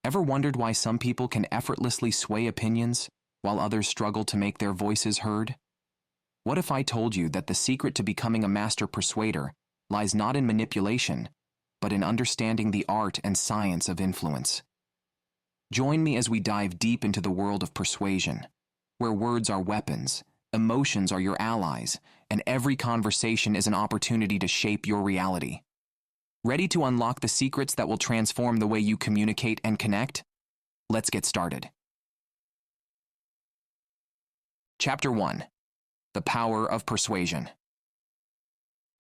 Ever wondered why some people can effortlessly sway opinions while others struggle to make their voices heard? What if I told you that the secret to becoming a master persuader lies not in manipulation, but in understanding the art and science of influence? Join me as we dive deep into the world of persuasion, where words are weapons, emotions are your allies, and every conversation is an opportunity to shape your reality. Ready to unlock the secrets that will transform the way you communicate and connect? Let's get started. Chapter 1. The Power of Persuasion.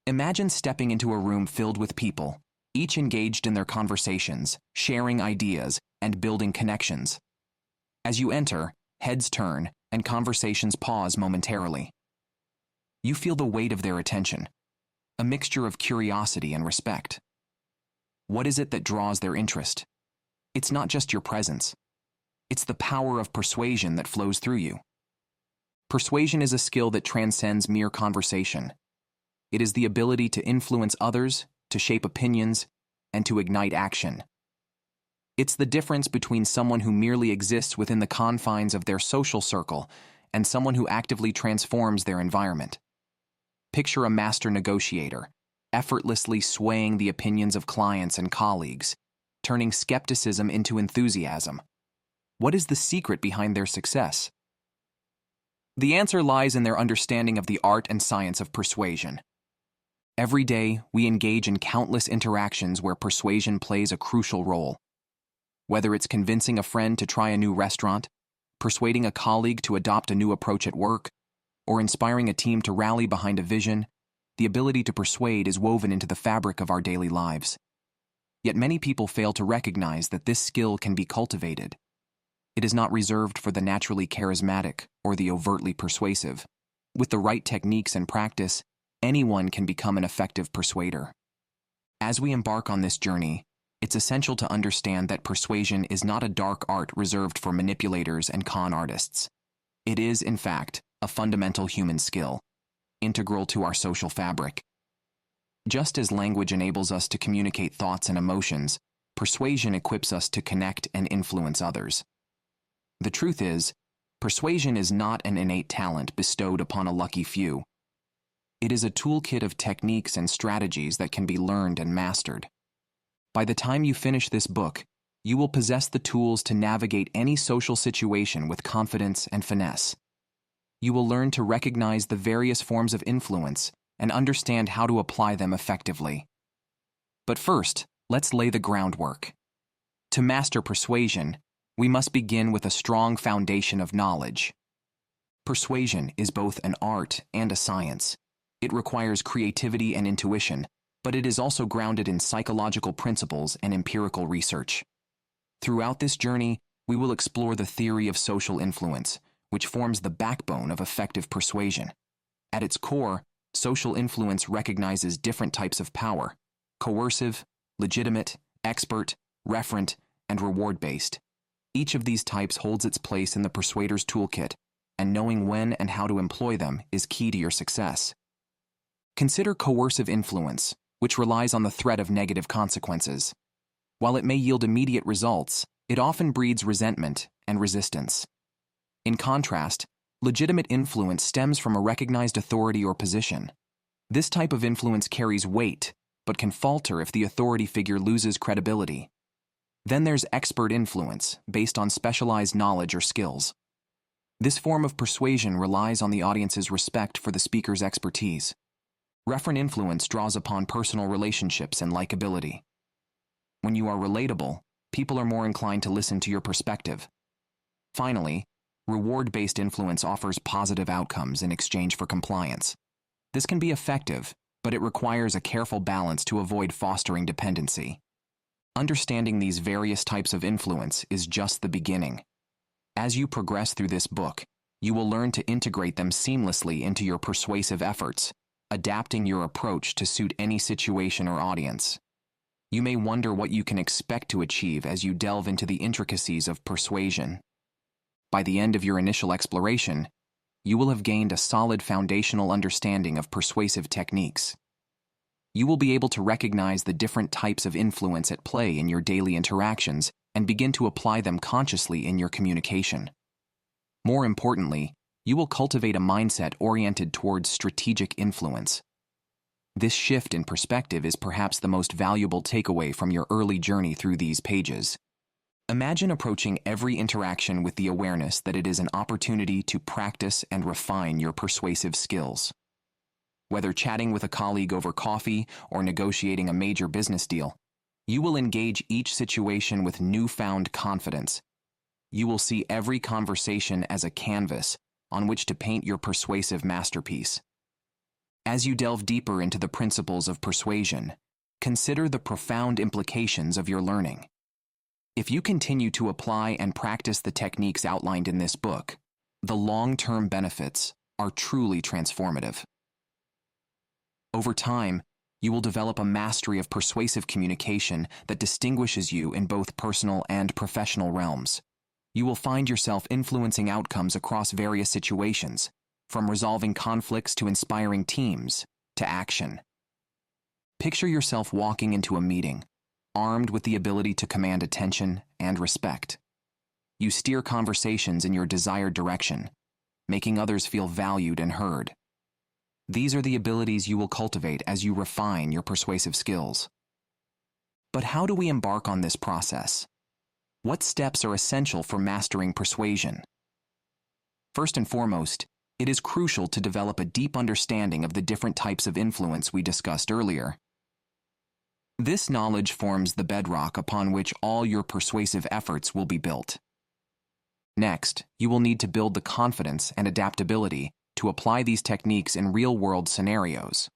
Imagine stepping into a room filled with people, each engaged in their conversations, sharing ideas, and building connections. As you enter, heads turn, and conversations pause momentarily. You feel the weight of their attention, a mixture of curiosity and respect. What is it that draws their interest? It's not just your presence. It's the power of persuasion that flows through you. Persuasion is a skill that transcends mere conversation. It is the ability to influence others, to shape opinions, and to ignite action. It's the difference between someone who merely exists within the confines of their social circle and someone who actively transforms their environment. Picture a master negotiator, effortlessly swaying the opinions of clients and colleagues, turning skepticism into enthusiasm. What is the secret behind their success? The answer lies in their understanding of the art and science of persuasion. Every day, we engage in countless interactions where persuasion plays a crucial role. Whether it's convincing a friend to try a new restaurant, persuading a colleague to adopt a new approach at work, or inspiring a team to rally behind a vision, the ability to persuade is woven into the fabric of our daily lives. Yet many people fail to recognize that this skill can be cultivated. It is not reserved for the naturally charismatic or the overtly persuasive. With the right techniques and practice, anyone can become an effective persuader. As we embark on this journey, it's essential to understand that persuasion is not a dark art reserved for manipulators and con artists. It is, in fact, a fundamental human skill, integral to our social fabric. Just as language enables us to communicate thoughts and emotions, persuasion equips us to connect and influence others. The truth is, persuasion is not an innate talent bestowed upon a lucky few. It is a toolkit of techniques and strategies that can be learned and mastered. By the time you finish this book, you will possess the tools to navigate any social situation with confidence and finesse. You will learn to recognize the various forms of influence and understand how to apply them effectively. But first, let's lay the groundwork. To master persuasion, we must begin with a strong foundation of knowledge. Persuasion is both an art and a science. It requires creativity and intuition, but it is also grounded in psychological principles and empirical research. Throughout this journey, we will explore the theory of social influence, which forms the backbone of effective persuasion. At its core, social influence recognizes different types of power: coercive, legitimate, expert, referent, and reward-based. Each of these types holds its place in the persuader's toolkit, and knowing when and how to employ them is key to your success. Consider coercive influence, which relies on the threat of negative consequences. While it may yield immediate results, it often breeds resentment and resistance. In contrast, legitimate influence stems from a recognized authority or position. This type of influence carries weight, but can falter if the authority figure loses credibility. Then there's expert influence, based on specialized knowledge or skills. This form of persuasion relies on the audience's respect for the speaker's expertise. Referent influence draws upon personal relationships and likability. When you are relatable, people are more inclined to listen to your perspective. Finally, reward-based influence offers positive outcomes in exchange for compliance. This can be effective, but it requires a careful balance to avoid fostering dependency. Understanding these various types of influence is just the beginning. As you progress through this book, you will learn to integrate them seamlessly into your persuasive efforts, adapting your approach to suit any situation or audience. You may wonder what you can expect to achieve as you delve into the intricacies of persuasion. By the end of your initial exploration, you will have gained a solid foundational understanding of persuasive techniques. You will be able to recognize the different types of influence at play in your daily interactions and begin to apply them consciously in your communication. More importantly, you will cultivate a mindset oriented towards strategic influence. This shift in perspective is perhaps the most valuable takeaway from your early journey through these pages. Imagine approaching every interaction with the awareness that it is an opportunity to practice and refine your persuasive skills. Whether chatting with a colleague over coffee or negotiating a major business deal, you will engage each situation with newfound confidence. You will see every conversation as a canvas on which to paint your persuasive masterpiece. As you delve deeper into the principles of persuasion, consider the profound implications of your learning. If you continue to apply and practice the techniques outlined in this book, the long-term benefits are truly transformative. Over time, you will develop a mastery of persuasive communication that distinguishes you in both personal and professional realms. You will find yourself influencing outcomes across various situations, from resolving conflicts to inspiring teams to action. Picture yourself walking into a meeting, armed with the ability to command attention and respect. You steer conversations in your desired direction, making others feel valued and heard. These are the abilities you will cultivate as you refine your persuasive skills. But how do we embark on this process? What steps are essential for mastering persuasion? First and foremost, it is crucial to develop a deep understanding of the different types of influence we discussed earlier. This knowledge forms the bedrock upon which all your persuasive efforts will be built. Next, you will need to build the confidence and adaptability to apply these techniques in real-world scenarios.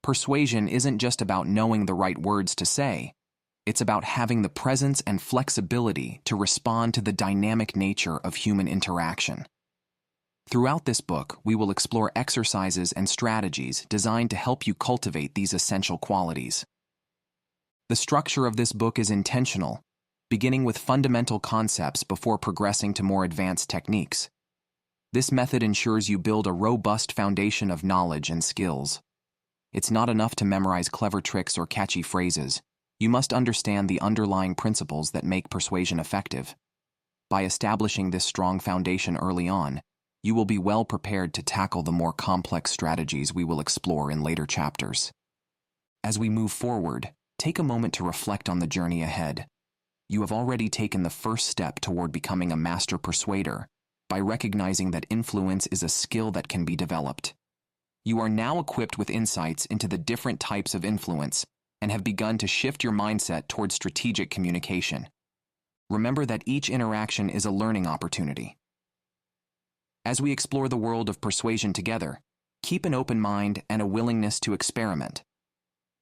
Persuasion isn't just about knowing the right words to say. It's about having the presence and flexibility to respond to the dynamic nature of human interaction. Throughout this book, we will explore exercises and strategies designed to help you cultivate these essential qualities. The structure of this book is intentional, beginning with fundamental concepts before progressing to more advanced techniques. This method ensures you build a robust foundation of knowledge and skills. It's not enough to memorize clever tricks or catchy phrases. You must understand the underlying principles that make persuasion effective. By establishing this strong foundation early on, you will be well prepared to tackle the more complex strategies we will explore in later chapters. As we move forward, take a moment to reflect on the journey ahead. You have already taken the first step toward becoming a master persuader by recognizing that influence is a skill that can be developed. You are now equipped with insights into the different types of influence and have begun to shift your mindset towards strategic communication. Remember that each interaction is a learning opportunity. As we explore the world of persuasion together, keep an open mind and a willingness to experiment.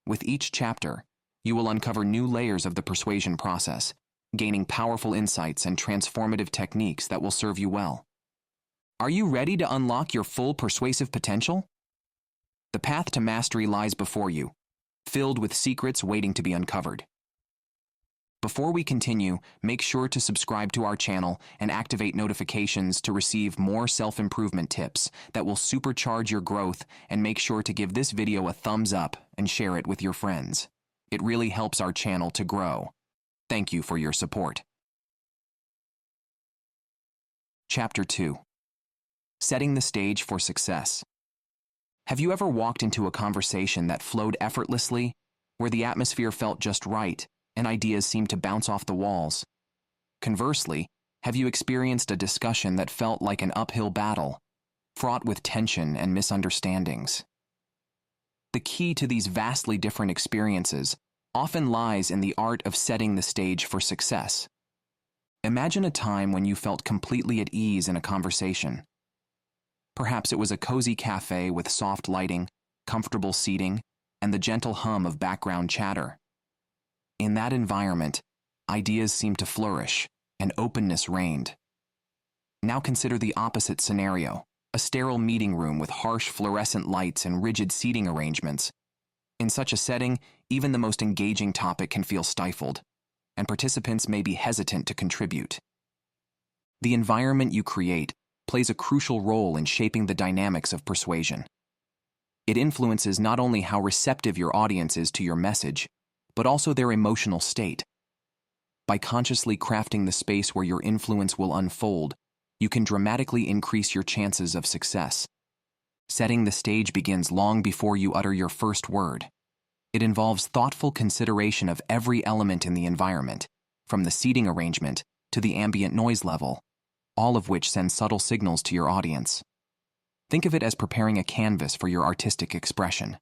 With each chapter, you will uncover new layers of the persuasion process, gaining powerful insights and transformative techniques that will serve you well. Are you ready to unlock your full persuasive potential? The path to mastery lies before you, filled with secrets waiting to be uncovered. Before we continue, make sure to subscribe to our channel and activate notifications to receive more self-improvement tips that will supercharge your growth, and make sure to give this video a thumbs up and share it with your friends. It really helps our channel to grow. Thank you for your support. Chapter 2. Setting the stage for success. Have you ever walked into a conversation that flowed effortlessly, where the atmosphere felt just right and ideas seemed to bounce off the walls? Conversely, have you experienced a discussion that felt like an uphill battle, fraught with tension and misunderstandings? The key to these vastly different experiences often lies in the art of setting the stage for success. Imagine a time when you felt completely at ease in a conversation. Perhaps it was a cozy cafe with soft lighting, comfortable seating, and the gentle hum of background chatter. In that environment, ideas seemed to flourish, and openness reigned. Now consider the opposite scenario, a sterile meeting room with harsh fluorescent lights and rigid seating arrangements. In such a setting, even the most engaging topic can feel stifled, and participants may be hesitant to contribute. The environment you create plays a crucial role in shaping the dynamics of persuasion. It influences not only how receptive your audience is to your message, but also their emotional state. By consciously crafting the space where your influence will unfold, you can dramatically increase your chances of success. Setting the stage begins long before you utter your first word. It involves thoughtful consideration of every element in the environment, from the seating arrangement to the ambient noise level, all of which send subtle signals to your audience. Think of it as preparing a canvas for your artistic expression.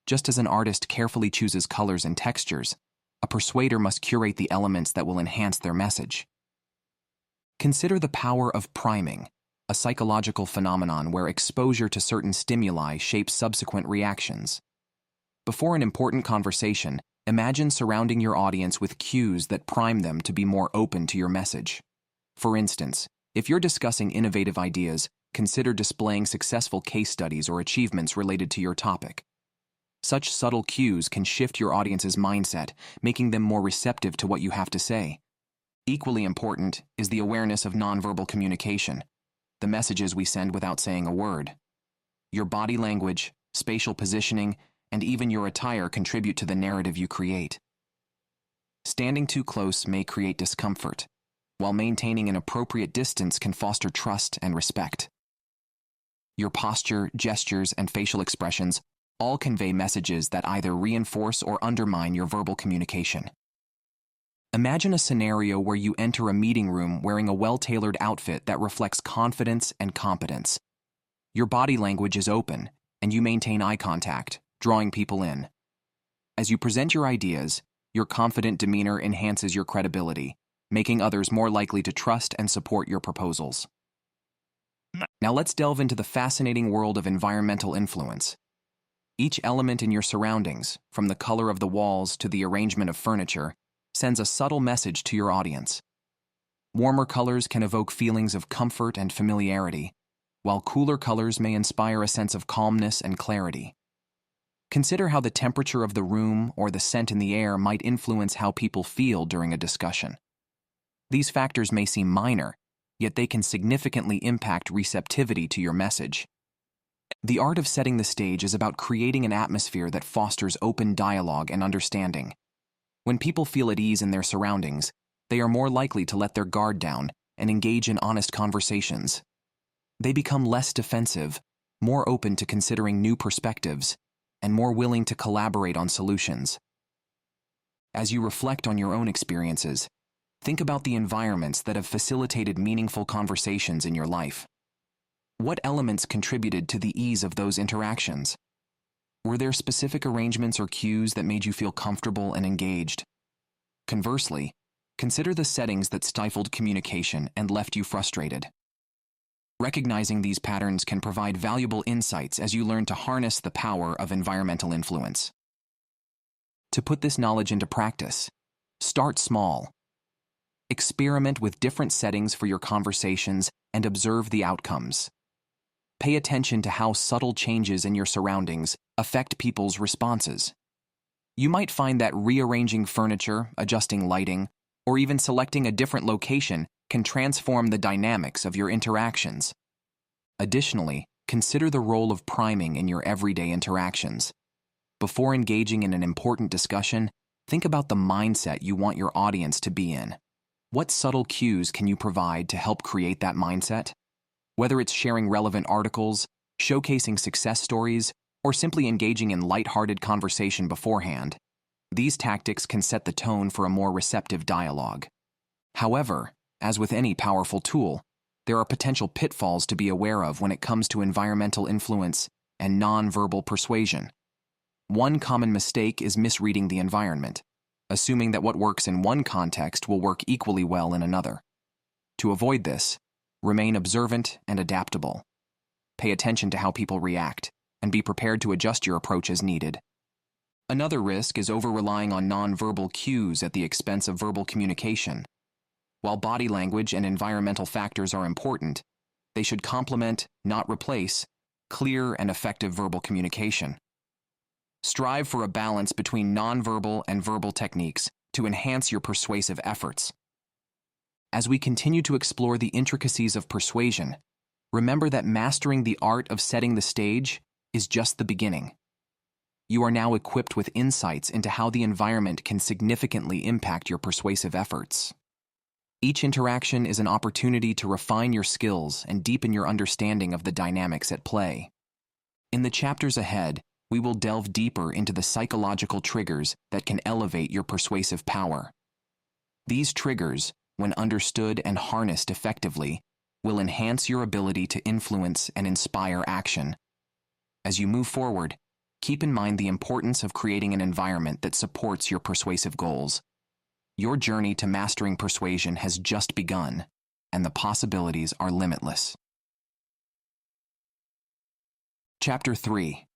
Just as an artist carefully chooses colors and textures, a persuader must curate the elements that will enhance their message. Consider the power of priming, a psychological phenomenon where exposure to certain stimuli shapes subsequent reactions. Before an important conversation, imagine surrounding your audience with cues that prime them to be more open to your message. For instance, if you're discussing innovative ideas, consider displaying successful case studies or achievements related to your topic. Such subtle cues can shift your audience's mindset, making them more receptive to what you have to say. Equally important is the awareness of nonverbal communication, the messages we send without saying a word. Your body language, spatial positioning, and even your attire contribute to the narrative you create. Standing too close may create discomfort, while maintaining an appropriate distance can foster trust and respect. Your posture, gestures, and facial expressions all convey messages that either reinforce or undermine your verbal communication. Imagine a scenario where you enter a meeting room wearing a well-tailored outfit that reflects confidence and competence. Your body language is open, and you maintain eye contact, drawing people in. As you present your ideas, your confident demeanor enhances your credibility, making others more likely to trust and support your proposals. Now let's delve into the fascinating world of environmental influence. Each element in your surroundings, from the color of the walls to the arrangement of furniture, sends a subtle message to your audience. Warmer colors can evoke feelings of comfort and familiarity, while cooler colors may inspire a sense of calmness and clarity. Consider how the temperature of the room or the scent in the air might influence how people feel during a discussion. These factors may seem minor, yet they can significantly impact receptivity to your message. The art of setting the stage is about creating an atmosphere that fosters open dialogue and understanding. When people feel at ease in their surroundings, they are more likely to let their guard down and engage in honest conversations. They become less defensive, more open to considering new perspectives, and more willing to collaborate on solutions. As you reflect on your own experiences, think about the environments that have facilitated meaningful conversations in your life. What elements contributed to the ease of those interactions? Were there specific arrangements or cues that made you feel comfortable and engaged? Conversely, consider the settings that stifled communication and left you frustrated. Recognizing these patterns can provide valuable insights as you learn to harness the power of environmental influence. To put this knowledge into practice, start small. Experiment with different settings for your conversations and observe the outcomes. Pay attention to how subtle changes in your surroundings affect people's responses. You might find that rearranging furniture, adjusting lighting, or even selecting a different location can transform the dynamics of your interactions. Additionally, consider the role of priming in your everyday interactions. Before engaging in an important discussion, think about the mindset you want your audience to be in. What subtle cues can you provide to help create that mindset? Whether it's sharing relevant articles, showcasing success stories, or simply engaging in lighthearted conversation beforehand, these tactics can set the tone for a more receptive dialogue. However, as with any powerful tool, there are potential pitfalls to be aware of when it comes to environmental influence and nonverbal persuasion. One common mistake is misreading the environment, assuming that what works in one context will work equally well in another. To avoid this, remain observant and adaptable. Pay attention to how people react, and be prepared to adjust your approach as needed. Another risk is over-relying on nonverbal cues at the expense of verbal communication. While body language and environmental factors are important, they should complement, not replace, clear and effective verbal communication. Strive for a balance between nonverbal and verbal techniques to enhance your persuasive efforts. As we continue to explore the intricacies of persuasion, remember that mastering the art of setting the stage is just the beginning. you are now equipped with insights into how the environment can significantly impact your persuasive efforts. Each interaction is an opportunity to refine your skills and deepen your understanding of the dynamics at play. In the chapters ahead, we will delve deeper into the psychological triggers that can elevate your persuasive power. These triggers, when understood and harnessed effectively, will enhance your ability to influence and inspire action. As you move forward, keep in mind the importance of creating an environment that supports your persuasive goals. Your journey to mastering persuasion has just begun, and the possibilities are limitless. Chapter 3.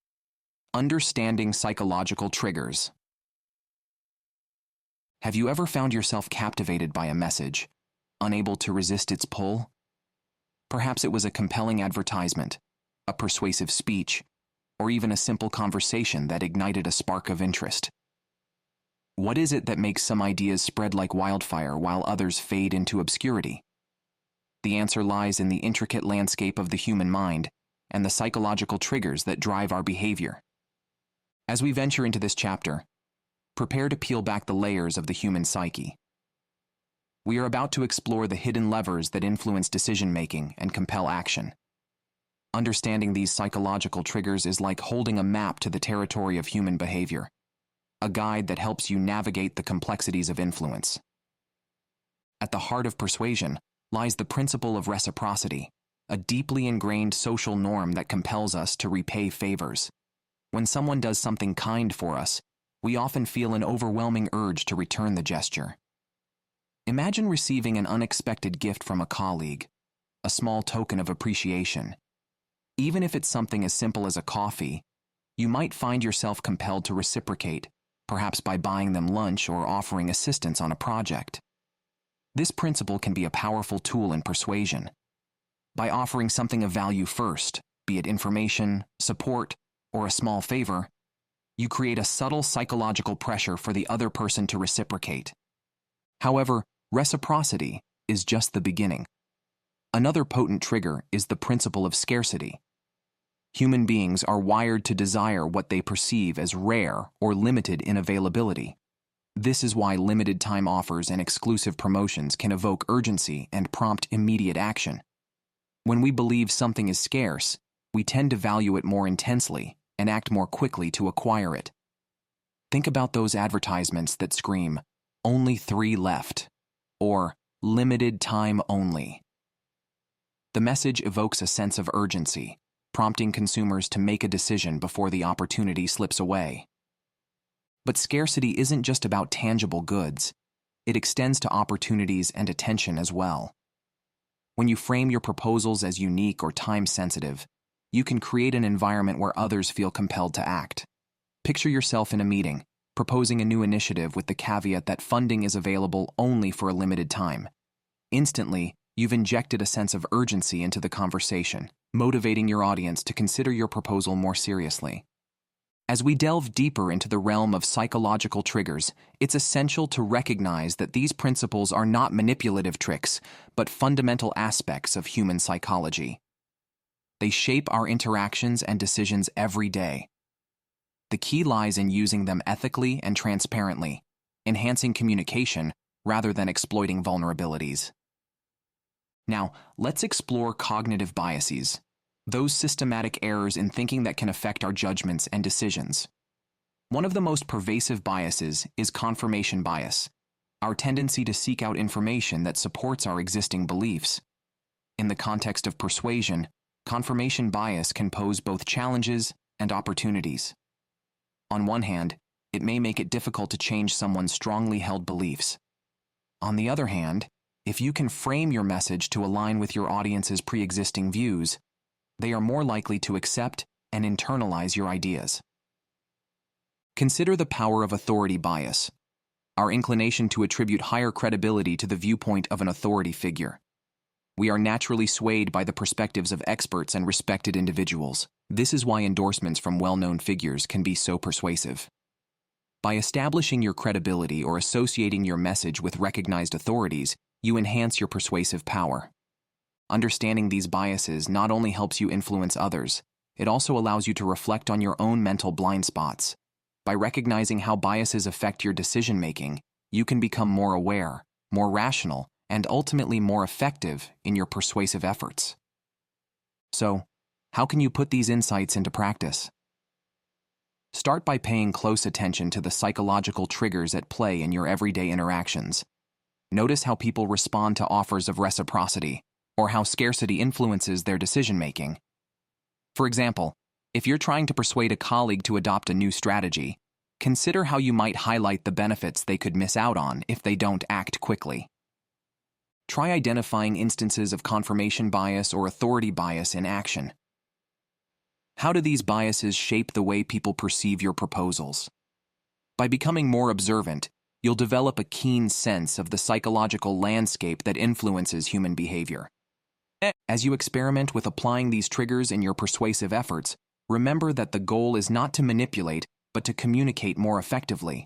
Understanding Psychological Triggers. Have you ever found yourself captivated by a message, unable to resist its pull? Perhaps it was a compelling advertisement, a persuasive speech, or even a simple conversation that ignited a spark of interest. What is it that makes some ideas spread like wildfire while others fade into obscurity? The answer lies in the intricate landscape of the human mind and the psychological triggers that drive our behavior. As we venture into this chapter, prepare to peel back the layers of the human psyche. We are about to explore the hidden levers that influence decision-making and compel action. Understanding these psychological triggers is like holding a map to the territory of human behavior, a guide that helps you navigate the complexities of influence. At the heart of persuasion lies the principle of reciprocity, a deeply ingrained social norm that compels us to repay favors. When someone does something kind for us, we often feel an overwhelming urge to return the gesture. Imagine receiving an unexpected gift from a colleague, a small token of appreciation. Even if it's something as simple as a coffee, you might find yourself compelled to reciprocate, perhaps by buying them lunch or offering assistance on a project. This principle can be a powerful tool in persuasion. By offering something of value first, be it information, support, or a small favor, you create a subtle psychological pressure for the other person to reciprocate. However, reciprocity is just the beginning. Another potent trigger is the principle of scarcity. Human beings are wired to desire what they perceive as rare or limited in availability. This is why limited time offers and exclusive promotions can evoke urgency and prompt immediate action. When we believe something is scarce, we tend to value it more intensely and act more quickly to acquire it. Think about those advertisements that scream, "Only 3 left," or "Limited time only." The message evokes a sense of urgency, prompting consumers to make a decision before the opportunity slips away. But scarcity isn't just about tangible goods. It extends to opportunities and attention as well. When you frame your proposals as unique or time-sensitive, you can create an environment where others feel compelled to act. Picture yourself in a meeting, proposing a new initiative with the caveat that funding is available only for a limited time. Instantly, you've injected a sense of urgency into the conversation, motivating your audience to consider your proposal more seriously. As we delve deeper into the realm of psychological triggers, it's essential to recognize that these principles are not manipulative tricks, but fundamental aspects of human psychology. They shape our interactions and decisions every day. The key lies in using them ethically and transparently, enhancing communication rather than exploiting vulnerabilities. Now, let's explore cognitive biases, those systematic errors in thinking that can affect our judgments and decisions. One of the most pervasive biases is confirmation bias, our tendency to seek out information that supports our existing beliefs. In the context of persuasion, confirmation bias can pose both challenges and opportunities. On one hand, it may make it difficult to change someone's strongly held beliefs. On the other hand, if you can frame your message to align with your audience's pre-existing views, they are more likely to accept and internalize your ideas. Consider the power of authority bias, our inclination to attribute higher credibility to the viewpoint of an authority figure. We are naturally swayed by the perspectives of experts and respected individuals. This is why endorsements from well-known figures can be so persuasive. By establishing your credibility or associating your message with recognized authorities, you enhance your persuasive power. Understanding these biases not only helps you influence others, it also allows you to reflect on your own mental blind spots, By recognizing how biases affect your decision-making, you can become more aware, more rational, and ultimately more effective in your persuasive efforts. So, how can you put these insights into practice? Start by paying close attention to the psychological triggers at play in your everyday interactions. Notice how people respond to offers of reciprocity, or how scarcity influences their decision-making. For example, if you're trying to persuade a colleague to adopt a new strategy, consider how you might highlight the benefits they could miss out on if they don't act quickly. Try identifying instances of confirmation bias or authority bias in action. How do these biases shape the way people perceive your proposals? By becoming more observant, you'll develop a keen sense of the psychological landscape that influences human behavior. As you experiment with applying these triggers in your persuasive efforts, remember that the goal is not to manipulate, but to communicate more effectively.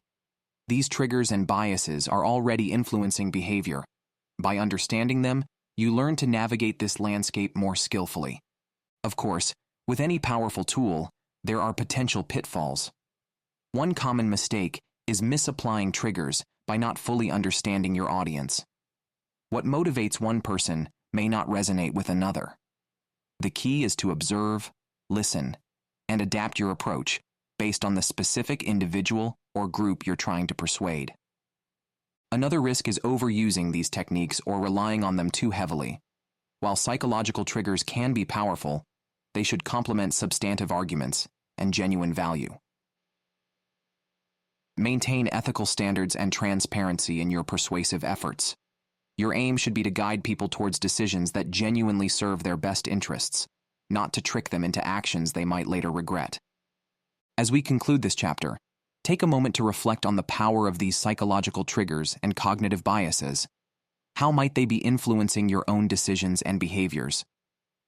These triggers and biases are already influencing behavior. By understanding them, you learn to navigate this landscape more skillfully. Of course, with any powerful tool, there are potential pitfalls. One common mistake is misapplying triggers by not fully understanding your audience. What motivates one person may not resonate with another. The key is to observe, listen, and adapt your approach based on the specific individual or group you're trying to persuade. Another risk is overusing these techniques or relying on them too heavily. While psychological triggers can be powerful, they should complement substantive arguments and genuine value. Maintain ethical standards and transparency in your persuasive efforts. Your aim should be to guide people towards decisions that genuinely serve their best interests, not to trick them into actions they might later regret. As we conclude this chapter, take a moment to reflect on the power of these psychological triggers and cognitive biases. How might they be influencing your own decisions and behaviors?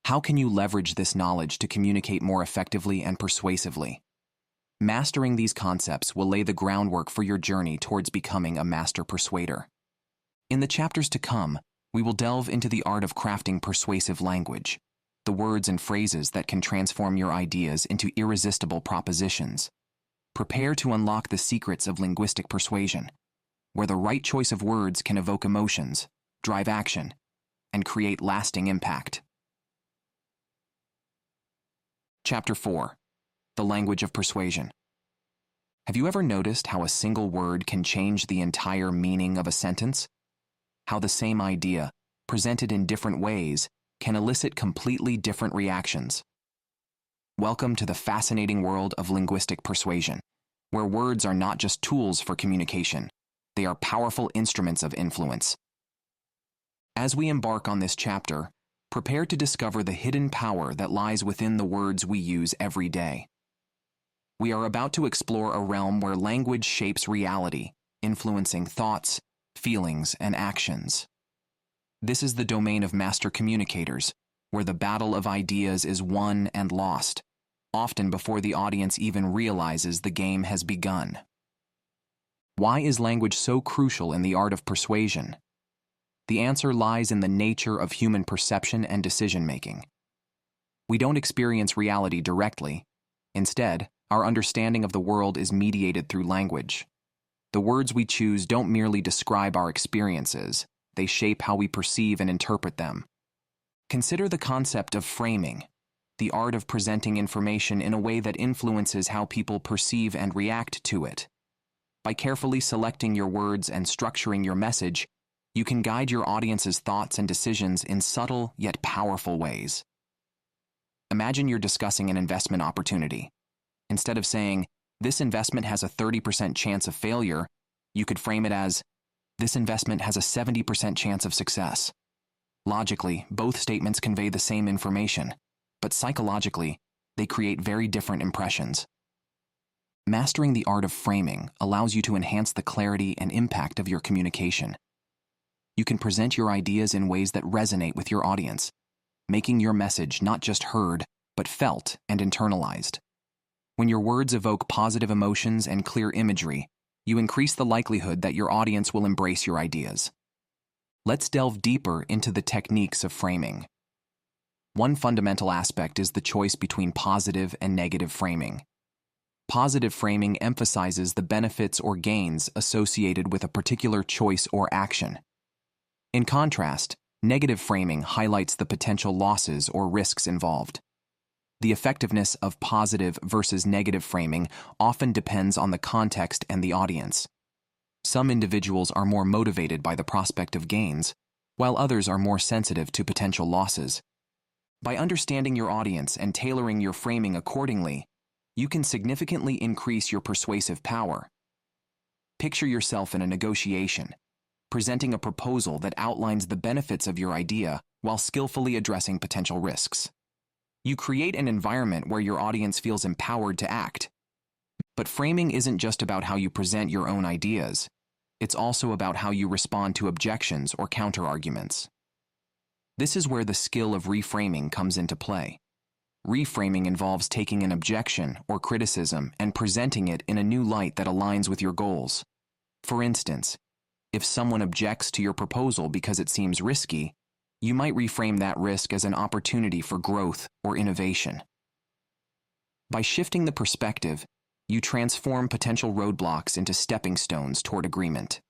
How can you leverage this knowledge to communicate more effectively and persuasively? Mastering these concepts will lay the groundwork for your journey towards becoming a master persuader. In the chapters to come, we will delve into the art of crafting persuasive language, the words and phrases that can transform your ideas into irresistible propositions. Prepare to unlock the secrets of linguistic persuasion, where the right choice of words can evoke emotions, drive action, and create lasting impact. Chapter 4. The Language of Persuasion. Have you ever noticed how a single word can change the entire meaning of a sentence? How the same idea, presented in different ways, can elicit completely different reactions? Welcome to the fascinating world of linguistic persuasion, where words are not just tools for communication, they are powerful instruments of influence. As we embark on this chapter, prepare to discover the hidden power that lies within the words we use every day. We are about to explore a realm where language shapes reality, influencing thoughts, feelings, and actions. This is the domain of master communicators, where the battle of ideas is won and lost, often before the audience even realizes the game has begun. Why is language so crucial in the art of persuasion? The answer lies in the nature of human perception and decision-making. We don't experience reality directly. Instead, our understanding of the world is mediated through language. The words we choose don't merely describe our experiences, they shape how we perceive and interpret them. Consider the concept of framing, the art of presenting information in a way that influences how people perceive and react to it. By carefully selecting your words and structuring your message, you can guide your audience's thoughts and decisions in subtle yet powerful ways. Imagine you're discussing an investment opportunity. Instead of saying, "This investment has a 30% chance of failure," you could frame it as, "This investment has a 70% chance of success." Logically, both statements convey the same information, but psychologically, they create very different impressions. Mastering the art of framing allows you to enhance the clarity and impact of your communication. You can present your ideas in ways that resonate with your audience, making your message not just heard, but felt and internalized. When your words evoke positive emotions and clear imagery, you increase the likelihood that your audience will embrace your ideas. Let's delve deeper into the techniques of framing. One fundamental aspect is the choice between positive and negative framing. Positive framing emphasizes the benefits or gains associated with a particular choice or action. In contrast, negative framing highlights the potential losses or risks involved. The effectiveness of positive versus negative framing often depends on the context and the audience. Some individuals are more motivated by the prospect of gains, while others are more sensitive to potential losses. By understanding your audience and tailoring your framing accordingly, you can significantly increase your persuasive power. Picture yourself in a negotiation, presenting a proposal that outlines the benefits of your idea while skillfully addressing potential risks. You create an environment where your audience feels empowered to act. But framing isn't just about how you present your own ideas. It's also about how you respond to objections or counterarguments. This is where the skill of reframing comes into play. Reframing involves taking an objection or criticism and presenting it in a new light that aligns with your goals. For instance, if someone objects to your proposal because it seems risky, you might reframe that risk as an opportunity for growth or innovation. By shifting the perspective, you transform potential roadblocks into stepping stones toward agreement.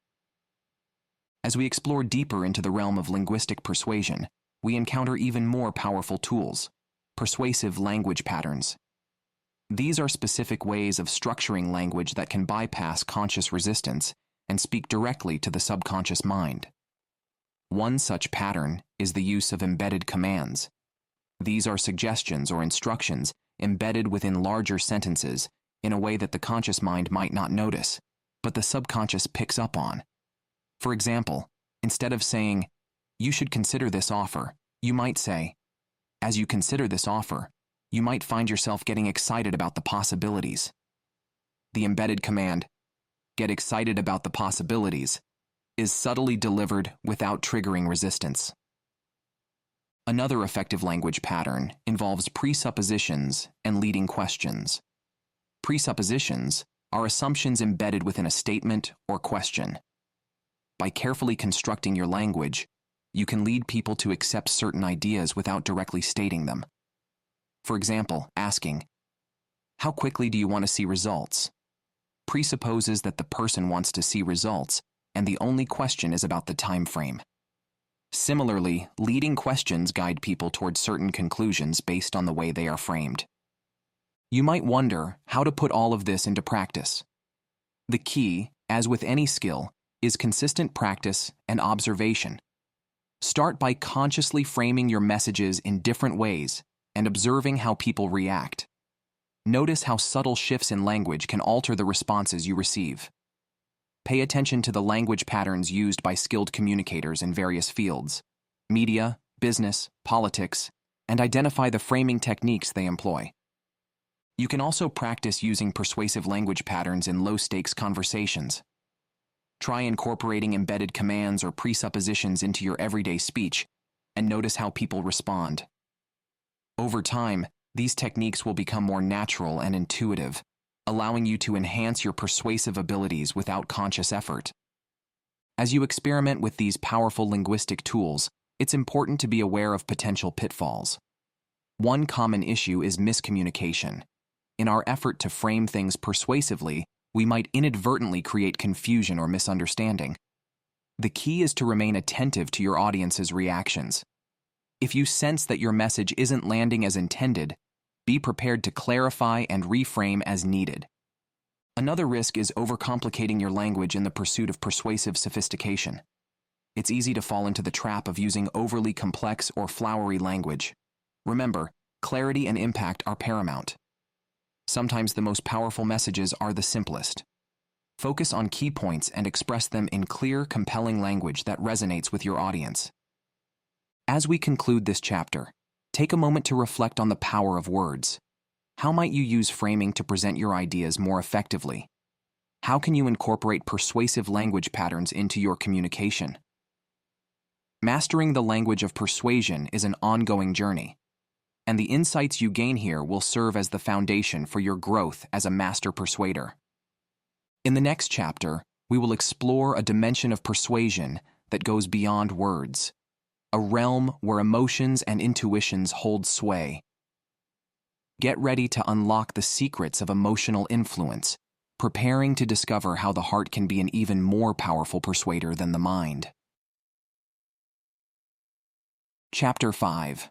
As we explore deeper into the realm of linguistic persuasion, we encounter even more powerful tools: persuasive language patterns. These are specific ways of structuring language that can bypass conscious resistance and speak directly to the subconscious mind. One such pattern is the use of embedded commands. These are suggestions or instructions embedded within larger sentences in a way that the conscious mind might not notice, but the subconscious picks up on. For example, instead of saying, "You should consider this offer," you might say, "As you consider this offer, you might find yourself getting excited about the possibilities." The embedded command, "Get excited about the possibilities," is subtly delivered without triggering resistance. Another effective language pattern involves presuppositions and leading questions. Presuppositions are assumptions embedded within a statement or question. By carefully constructing your language, you can lead people to accept certain ideas without directly stating them. For example, asking, "How quickly do you want to see results?" presupposes that the person wants to see results, and the only question is about the time frame. Similarly, leading questions guide people toward certain conclusions based on the way they are framed. You might wonder how to put all of this into practice. The key, as with any skill, is consistent practice and observation. Start by consciously framing your messages in different ways and observing how people react. Notice how subtle shifts in language can alter the responses you receive. Pay attention to the language patterns used by skilled communicators in various fields, media, business, politics, and identify the framing techniques they employ. You can also practice using persuasive language patterns in low-stakes conversations. Try incorporating embedded commands or presuppositions into your everyday speech and notice how people respond. Over time, these techniques will become more natural and intuitive, allowing you to enhance your persuasive abilities without conscious effort. As you experiment with these powerful linguistic tools, it's important to be aware of potential pitfalls. One common issue is miscommunication. In our effort to frame things persuasively, we might inadvertently create confusion or misunderstanding. The key is to remain attentive to your audience's reactions. If you sense that your message isn't landing as intended, be prepared to clarify and reframe as needed. Another risk is overcomplicating your language in the pursuit of persuasive sophistication. It's easy to fall into the trap of using overly complex or flowery language. Remember, clarity and impact are paramount. Sometimes the most powerful messages are the simplest. Focus on key points and express them in clear, compelling language that resonates with your audience. As we conclude this chapter, take a moment to reflect on the power of words. How might you use framing to present your ideas more effectively? How can you incorporate persuasive language patterns into your communication? Mastering the language of persuasion is an ongoing journey, and the insights you gain here will serve as the foundation for your growth as a master persuader. In the next chapter, we will explore a dimension of persuasion that goes beyond words, a realm where emotions and intuitions hold sway. Get ready to unlock the secrets of emotional influence, preparing to discover how the heart can be an even more powerful persuader than the mind. Chapter 5.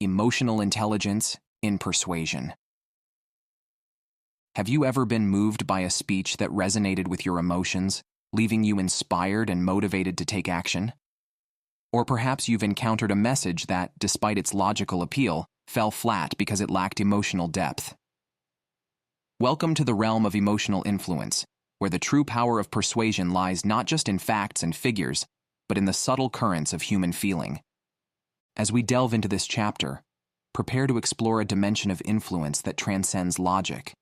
Emotional Intelligence in Persuasion. Have you ever been moved by a speech that resonated with your emotions, leaving you inspired and motivated to take action? Or perhaps you've encountered a message that, despite its logical appeal, fell flat because it lacked emotional depth. Welcome to the realm of emotional influence, where the true power of persuasion lies not just in facts and figures, but in the subtle currents of human feeling. As we delve into this chapter, prepare to explore a dimension of influence that transcends logic.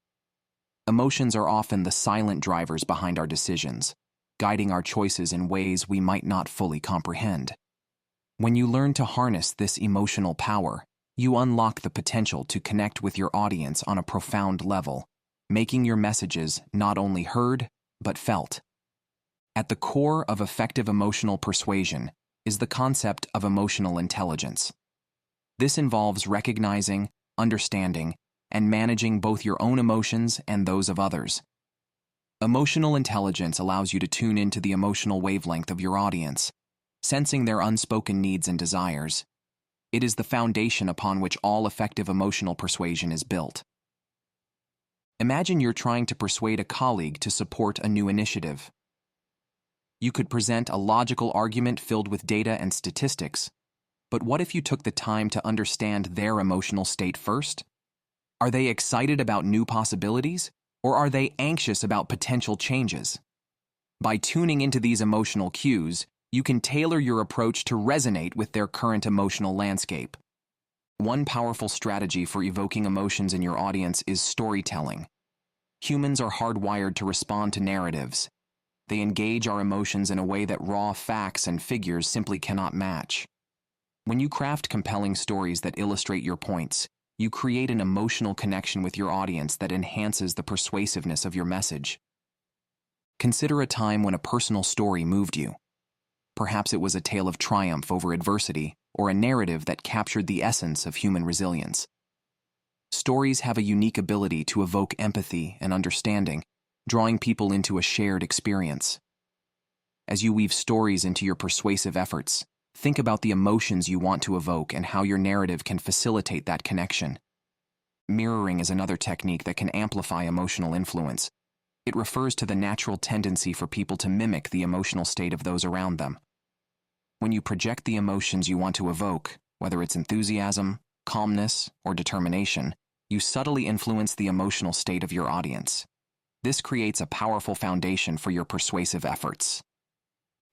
Emotions are often the silent drivers behind our decisions, guiding our choices in ways we might not fully comprehend. When you learn to harness this emotional power, you unlock the potential to connect with your audience on a profound level, making your messages not only heard, but felt. At the core of effective emotional persuasion is the concept of emotional intelligence. This involves recognizing, understanding, and managing both your own emotions and those of others. Emotional intelligence allows you to tune into the emotional wavelength of your audience, sensing their unspoken needs and desires. It is the foundation upon which all effective emotional persuasion is built. Imagine you're trying to persuade a colleague to support a new initiative. You could present a logical argument filled with data and statistics, but what if you took the time to understand their emotional state first? Are they excited about new possibilities, or are they anxious about potential changes? By tuning into these emotional cues, you can tailor your approach to resonate with their current emotional landscape. One powerful strategy for evoking emotions in your audience is storytelling. Humans are hardwired to respond to narratives. They engage our emotions in a way that raw facts and figures simply cannot match. When you craft compelling stories that illustrate your points, you create an emotional connection with your audience that enhances the persuasiveness of your message. Consider a time when a personal story moved you. Perhaps it was a tale of triumph over adversity, or a narrative that captured the essence of human resilience. Stories have a unique ability to evoke empathy and understanding, drawing people into a shared experience. As you weave stories into your persuasive efforts, think about the emotions you want to evoke and how your narrative can facilitate that connection. Mirroring is another technique that can amplify emotional influence. It refers to the natural tendency for people to mimic the emotional state of those around them. When you project the emotions you want to evoke, whether it's enthusiasm, calmness, or determination, you subtly influence the emotional state of your audience. This creates a powerful foundation for your persuasive efforts.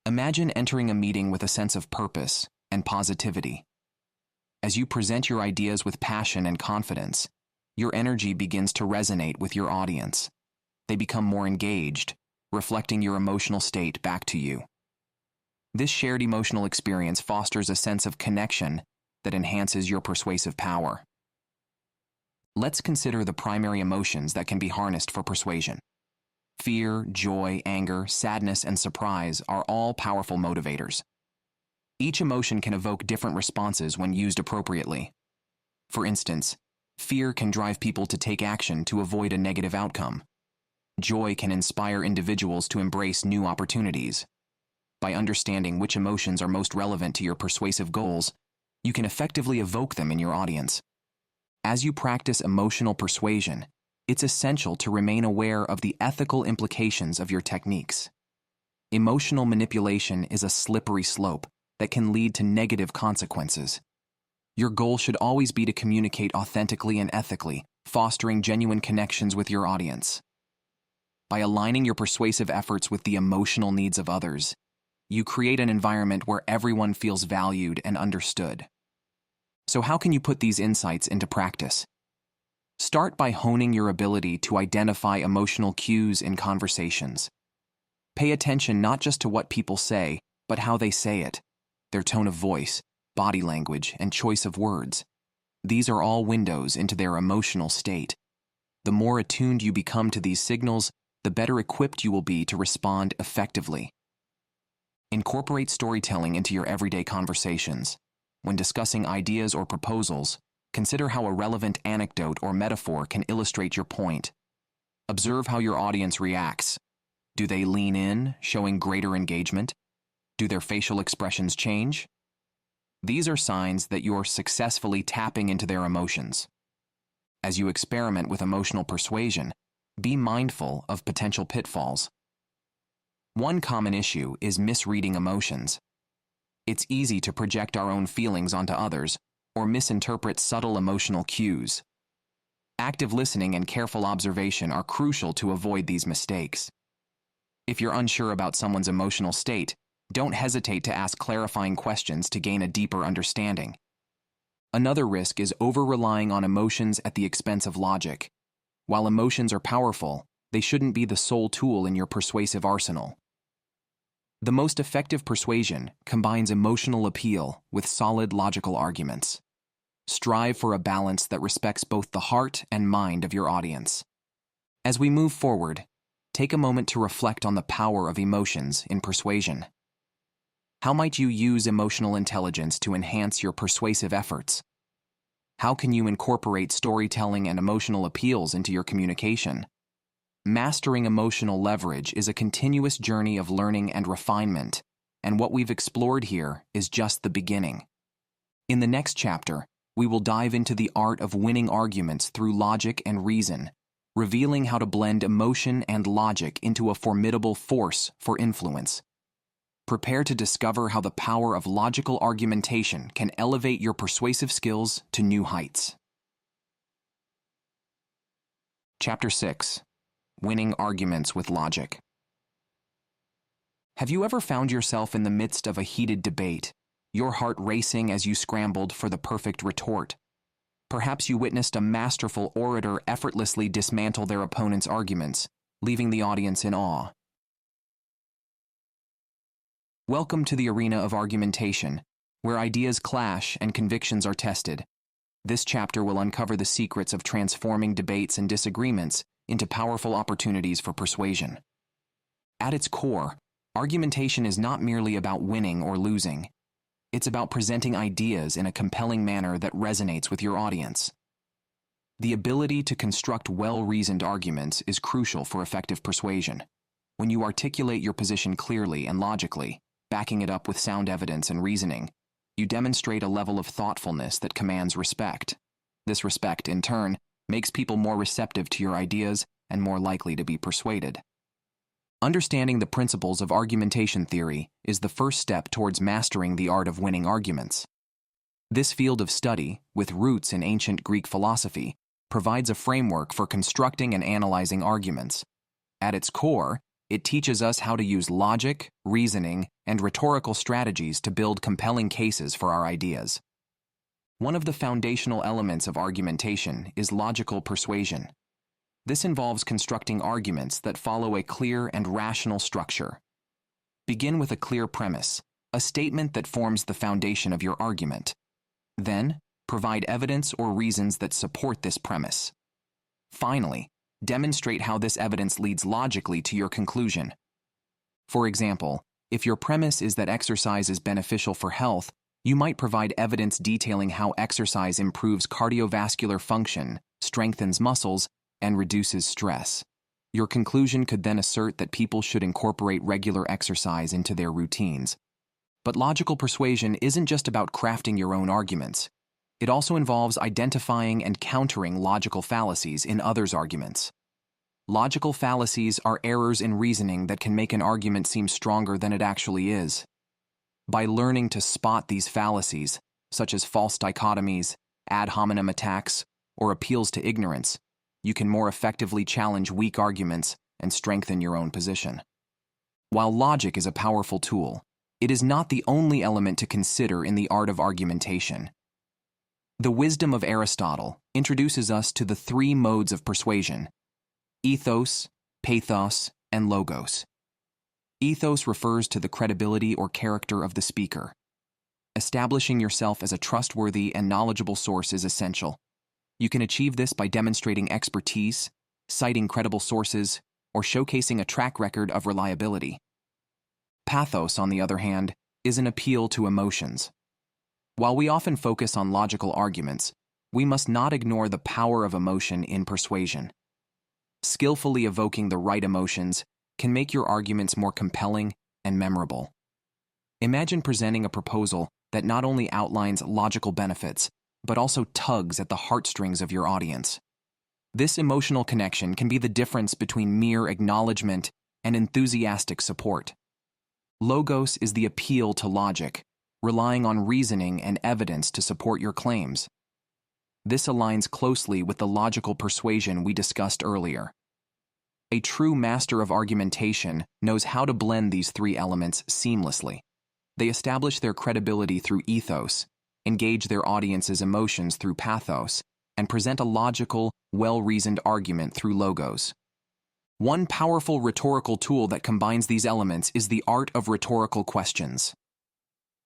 Imagine entering a meeting with a sense of purpose and positivity. As you present your ideas with passion and confidence, your energy begins to resonate with your audience. They become more engaged, reflecting your emotional state back to you. This shared emotional experience fosters a sense of connection that enhances your persuasive power. Let's consider the primary emotions that can be harnessed for persuasion. Fear, joy, anger, sadness, and surprise are all powerful motivators. Each emotion can evoke different responses when used appropriately. For instance, fear can drive people to take action to avoid a negative outcome. Joy can inspire individuals to embrace new opportunities. By understanding which emotions are most relevant to your persuasive goals, you can effectively evoke them in your audience. As you practice emotional persuasion, it's essential to remain aware of the ethical implications of your techniques. Emotional manipulation is a slippery slope that can lead to negative consequences. Your goal should always be to communicate authentically and ethically, fostering genuine connections with your audience. By aligning your persuasive efforts with the emotional needs of others, you create an environment where everyone feels valued and understood. So how can you put these insights into practice? Start by honing your ability to identify emotional cues in conversations. Pay attention not just to what people say, but how they say it, their tone of voice, body language, and choice of words. These are all windows into their emotional state. The more attuned you become to these signals, the better equipped you will be to respond effectively. Incorporate storytelling into your everyday conversations. When discussing ideas or proposals, Consider how a relevant anecdote or metaphor can illustrate your point. Observe how your audience reacts. Do they lean in, showing greater engagement? Do their facial expressions change? These are signs that you're successfully tapping into their emotions. As you experiment with emotional persuasion, be mindful of potential pitfalls. One common issue is misreading emotions. It's easy to project our own feelings onto others or misinterpret subtle emotional cues. Active listening and careful observation are crucial to avoid these mistakes. If you're unsure about someone's emotional state, don't hesitate to ask clarifying questions to gain a deeper understanding. Another risk is over-relying on emotions at the expense of logic. While emotions are powerful, they shouldn't be the sole tool in your persuasive arsenal. The most effective persuasion combines emotional appeal with solid logical arguments. Strive for a balance that respects both the heart and mind of your audience. As we move forward, take a moment to reflect on the power of emotions in persuasion. How might you use emotional intelligence to enhance your persuasive efforts? How can you incorporate storytelling and emotional appeals into your communication? Mastering emotional leverage is a continuous journey of learning and refinement, and what we've explored here is just the beginning. In the next chapter, we will dive into the art of winning arguments through logic and reason, revealing how to blend emotion and logic into a formidable force for influence. Prepare to discover how the power of logical argumentation can elevate your persuasive skills to new heights. Chapter 6. Winning Arguments with Logic. Have you ever found yourself in the midst of a heated debate, your heart racing as you scrambled for the perfect retort? Perhaps you witnessed a masterful orator effortlessly dismantle their opponent's arguments, leaving the audience in awe. Welcome to the arena of argumentation, where ideas clash and convictions are tested. This chapter will uncover the secrets of transforming debates and disagreements into powerful opportunities for persuasion. At its core, argumentation is not merely about winning or losing. It's about presenting ideas in a compelling manner that resonates with your audience. The ability to construct well-reasoned arguments is crucial for effective persuasion. When you articulate your position clearly and logically, backing it up with sound evidence and reasoning, you demonstrate a level of thoughtfulness that commands respect. This respect, in turn, makes people more receptive to your ideas and more likely to be persuaded. Understanding the principles of argumentation theory is the first step towards mastering the art of winning arguments. This field of study, with roots in ancient Greek philosophy, provides a framework for constructing and analyzing arguments. At its core, it teaches us how to use logic, reasoning, and rhetorical strategies to build compelling cases for our ideas. One of the foundational elements of argumentation is logical persuasion. This involves constructing arguments that follow a clear and rational structure. Begin with a clear premise, a statement that forms the foundation of your argument. Then, provide evidence or reasons that support this premise. Finally, demonstrate how this evidence leads logically to your conclusion. For example, if your premise is that exercise is beneficial for health, you might provide evidence detailing how exercise improves cardiovascular function, strengthens muscles, and reduces stress. Your conclusion could then assert that people should incorporate regular exercise into their routines. But logical persuasion isn't just about crafting your own arguments. It also involves identifying and countering logical fallacies in others' arguments. Logical fallacies are errors in reasoning that can make an argument seem stronger than it actually is. By learning to spot these fallacies, such as false dichotomies, ad hominem attacks, or appeals to ignorance, you can more effectively challenge weak arguments and strengthen your own position. While logic is a powerful tool, it is not the only element to consider in the art of argumentation. The wisdom of Aristotle introduces us to the three modes of persuasion: ethos, pathos, and logos. Ethos refers to the credibility or character of the speaker. Establishing yourself as a trustworthy and knowledgeable source is essential. You can achieve this by demonstrating expertise, citing credible sources, or showcasing a track record of reliability. Pathos, on the other hand, is an appeal to emotions. While we often focus on logical arguments, we must not ignore the power of emotion in persuasion. Skillfully evoking the right emotions can make your arguments more compelling and memorable. Imagine presenting a proposal that not only outlines logical benefits, but also tugs at the heartstrings of your audience. This emotional connection can be the difference between mere acknowledgement and enthusiastic support. Logos is the appeal to logic, relying on reasoning and evidence to support your claims. This aligns closely with the logical persuasion we discussed earlier. A true master of argumentation knows how to blend these three elements seamlessly. They establish their credibility through ethos, engage their audience's emotions through pathos, and present a logical, well-reasoned argument through logos. One powerful rhetorical tool that combines these elements is the art of rhetorical questions.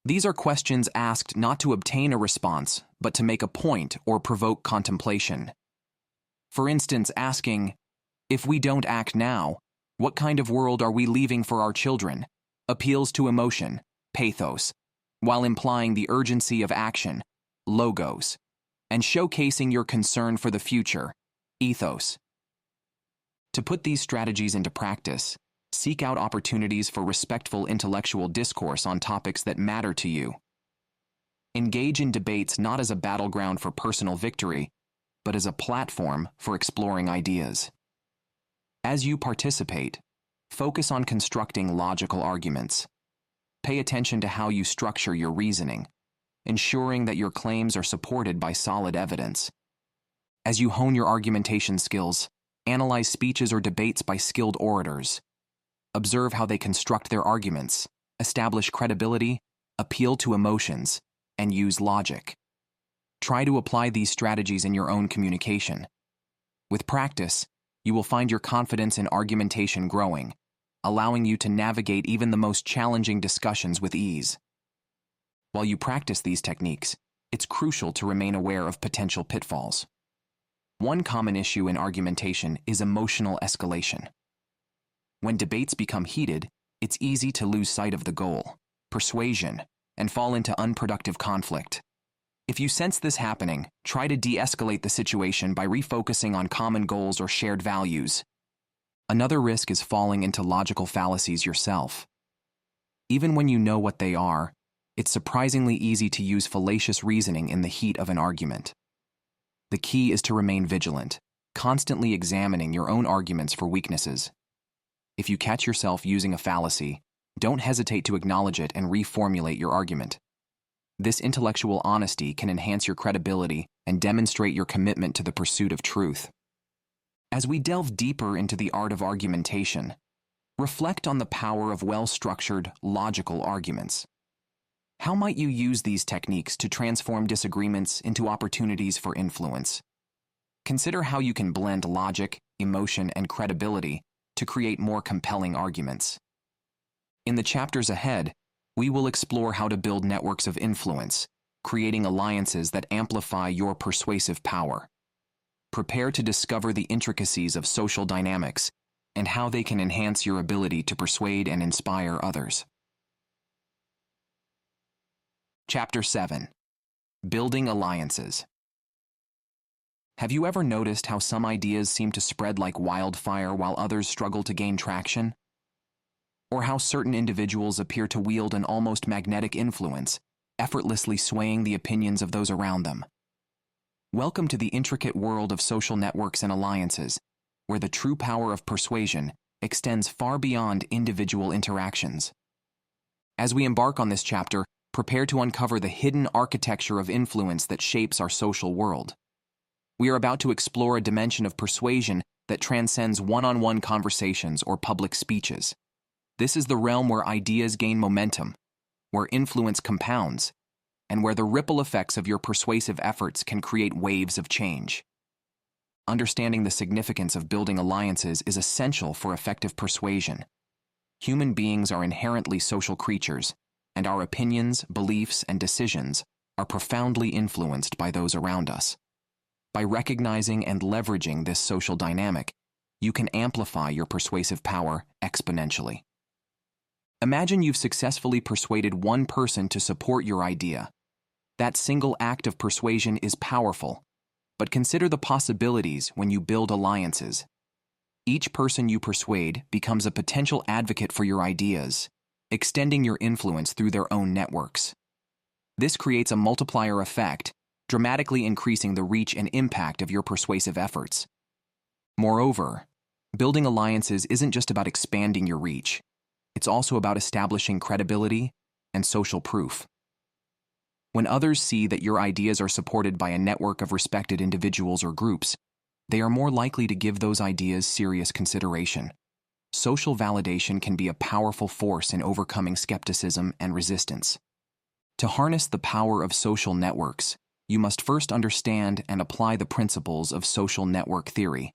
These are questions asked not to obtain a response, but to make a point or provoke contemplation. For instance, asking, "If we don't act now, what kind of world are we leaving for our children?" appeals to emotion, pathos, while implying the urgency of action, logos, and showcasing your concern for the future, ethos. To put these strategies into practice, seek out opportunities for respectful intellectual discourse on topics that matter to you. Engage in debates not as a battleground for personal victory, but as a platform for exploring ideas. As you participate, focus on constructing logical arguments. Pay attention to how you structure your reasoning, ensuring that your claims are supported by solid evidence. As you hone your argumentation skills, analyze speeches or debates by skilled orators. Observe how they construct their arguments, establish credibility, appeal to emotions, and use logic. Try to apply these strategies in your own communication. With practice, you will find your confidence in argumentation growing, allowing you to navigate even the most challenging discussions with ease. While you practice these techniques, it's crucial to remain aware of potential pitfalls. One common issue in argumentation is emotional escalation. When debates become heated, it's easy to lose sight of the goal, persuasion, and fall into unproductive conflict. If you sense this happening, try to de-escalate the situation by refocusing on common goals or shared values. Another risk is falling into logical fallacies yourself. Even when you know what they are, it's surprisingly easy to use fallacious reasoning in the heat of an argument. The key is to remain vigilant, constantly examining your own arguments for weaknesses. If you catch yourself using a fallacy, don't hesitate to acknowledge it and reformulate your argument. This intellectual honesty can enhance your credibility and demonstrate your commitment to the pursuit of truth. As we delve deeper into the art of argumentation, reflect on the power of well-structured, logical arguments. How might you use these techniques to transform disagreements into opportunities for influence? Consider how you can blend logic, emotion, and credibility to create more compelling arguments. In the chapters ahead, we will explore how to build networks of influence, creating alliances that amplify your persuasive power. Prepare to discover the intricacies of social dynamics and how they can enhance your ability to persuade and inspire others. Chapter 7. Building Alliances. Have you ever noticed how some ideas seem to spread like wildfire while others struggle to gain traction? Or how certain individuals appear to wield an almost magnetic influence, effortlessly swaying the opinions of those around them? Welcome to the intricate world of social networks and alliances, where the true power of persuasion extends far beyond individual interactions. As we embark on this chapter, prepare to uncover the hidden architecture of influence that shapes our social world. We are about to explore a dimension of persuasion that transcends one-on-one conversations or public speeches. This is the realm where ideas gain momentum, where influence compounds, and where the ripple effects of your persuasive efforts can create waves of change. Understanding the significance of building alliances is essential for effective persuasion. Human beings are inherently social creatures, and our opinions, beliefs, and decisions are profoundly influenced by those around us. By recognizing and leveraging this social dynamic, you can amplify your persuasive power exponentially. Imagine you've successfully persuaded one person to support your idea. That single act of persuasion is powerful, but consider the possibilities when you build alliances. Each person you persuade becomes a potential advocate for your ideas, extending your influence through their own networks. This creates a multiplier effect, dramatically increasing the reach and impact of your persuasive efforts. Moreover, building alliances isn't just about expanding your reach. It's also about establishing credibility and social proof. When others see that your ideas are supported by a network of respected individuals or groups, they are more likely to give those ideas serious consideration. Social validation can be a powerful force in overcoming skepticism and resistance. To harness the power of social networks, you must first understand and apply the principles of social network theory.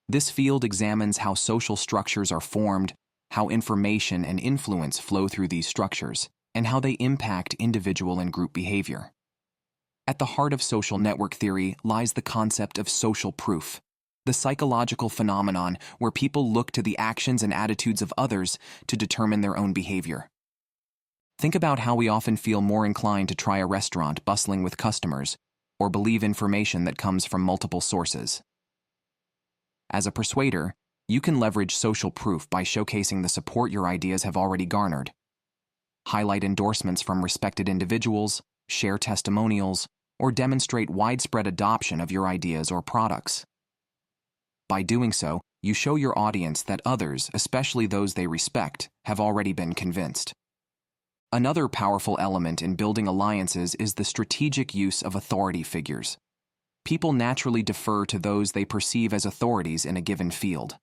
This field examines how social structures are formed, how information and influence flow through these structures, and how they impact individual and group behavior. At the heart of social network theory lies the concept of social proof, the psychological phenomenon where people look to the actions and attitudes of others to determine their own behavior. Think about how we often feel more inclined to try a restaurant bustling with customers or believe information that comes from multiple sources. As a persuader, you can leverage social proof by showcasing the support your ideas have already garnered. Highlight endorsements from respected individuals, share testimonials, or demonstrate widespread adoption of your ideas or products. By doing so, you show your audience that others, especially those they respect, have already been convinced. Another powerful element in building alliances is the strategic use of authority figures. People naturally defer to those they perceive as authorities in a given field.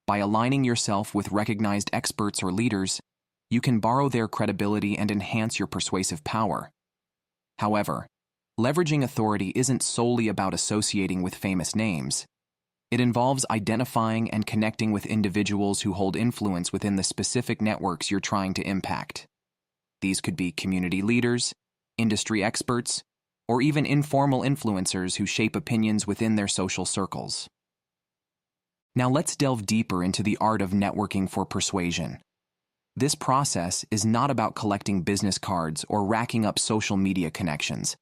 By aligning yourself with recognized experts or leaders, you can borrow their credibility and enhance your persuasive power. However, leveraging authority isn't solely about associating with famous names. It involves identifying and connecting with individuals who hold influence within the specific networks you're trying to impact. These could be community leaders, industry experts, or even informal influencers who shape opinions within their social circles. Now let's delve deeper into the art of networking for persuasion. This process is not about collecting business cards or racking up social media connections.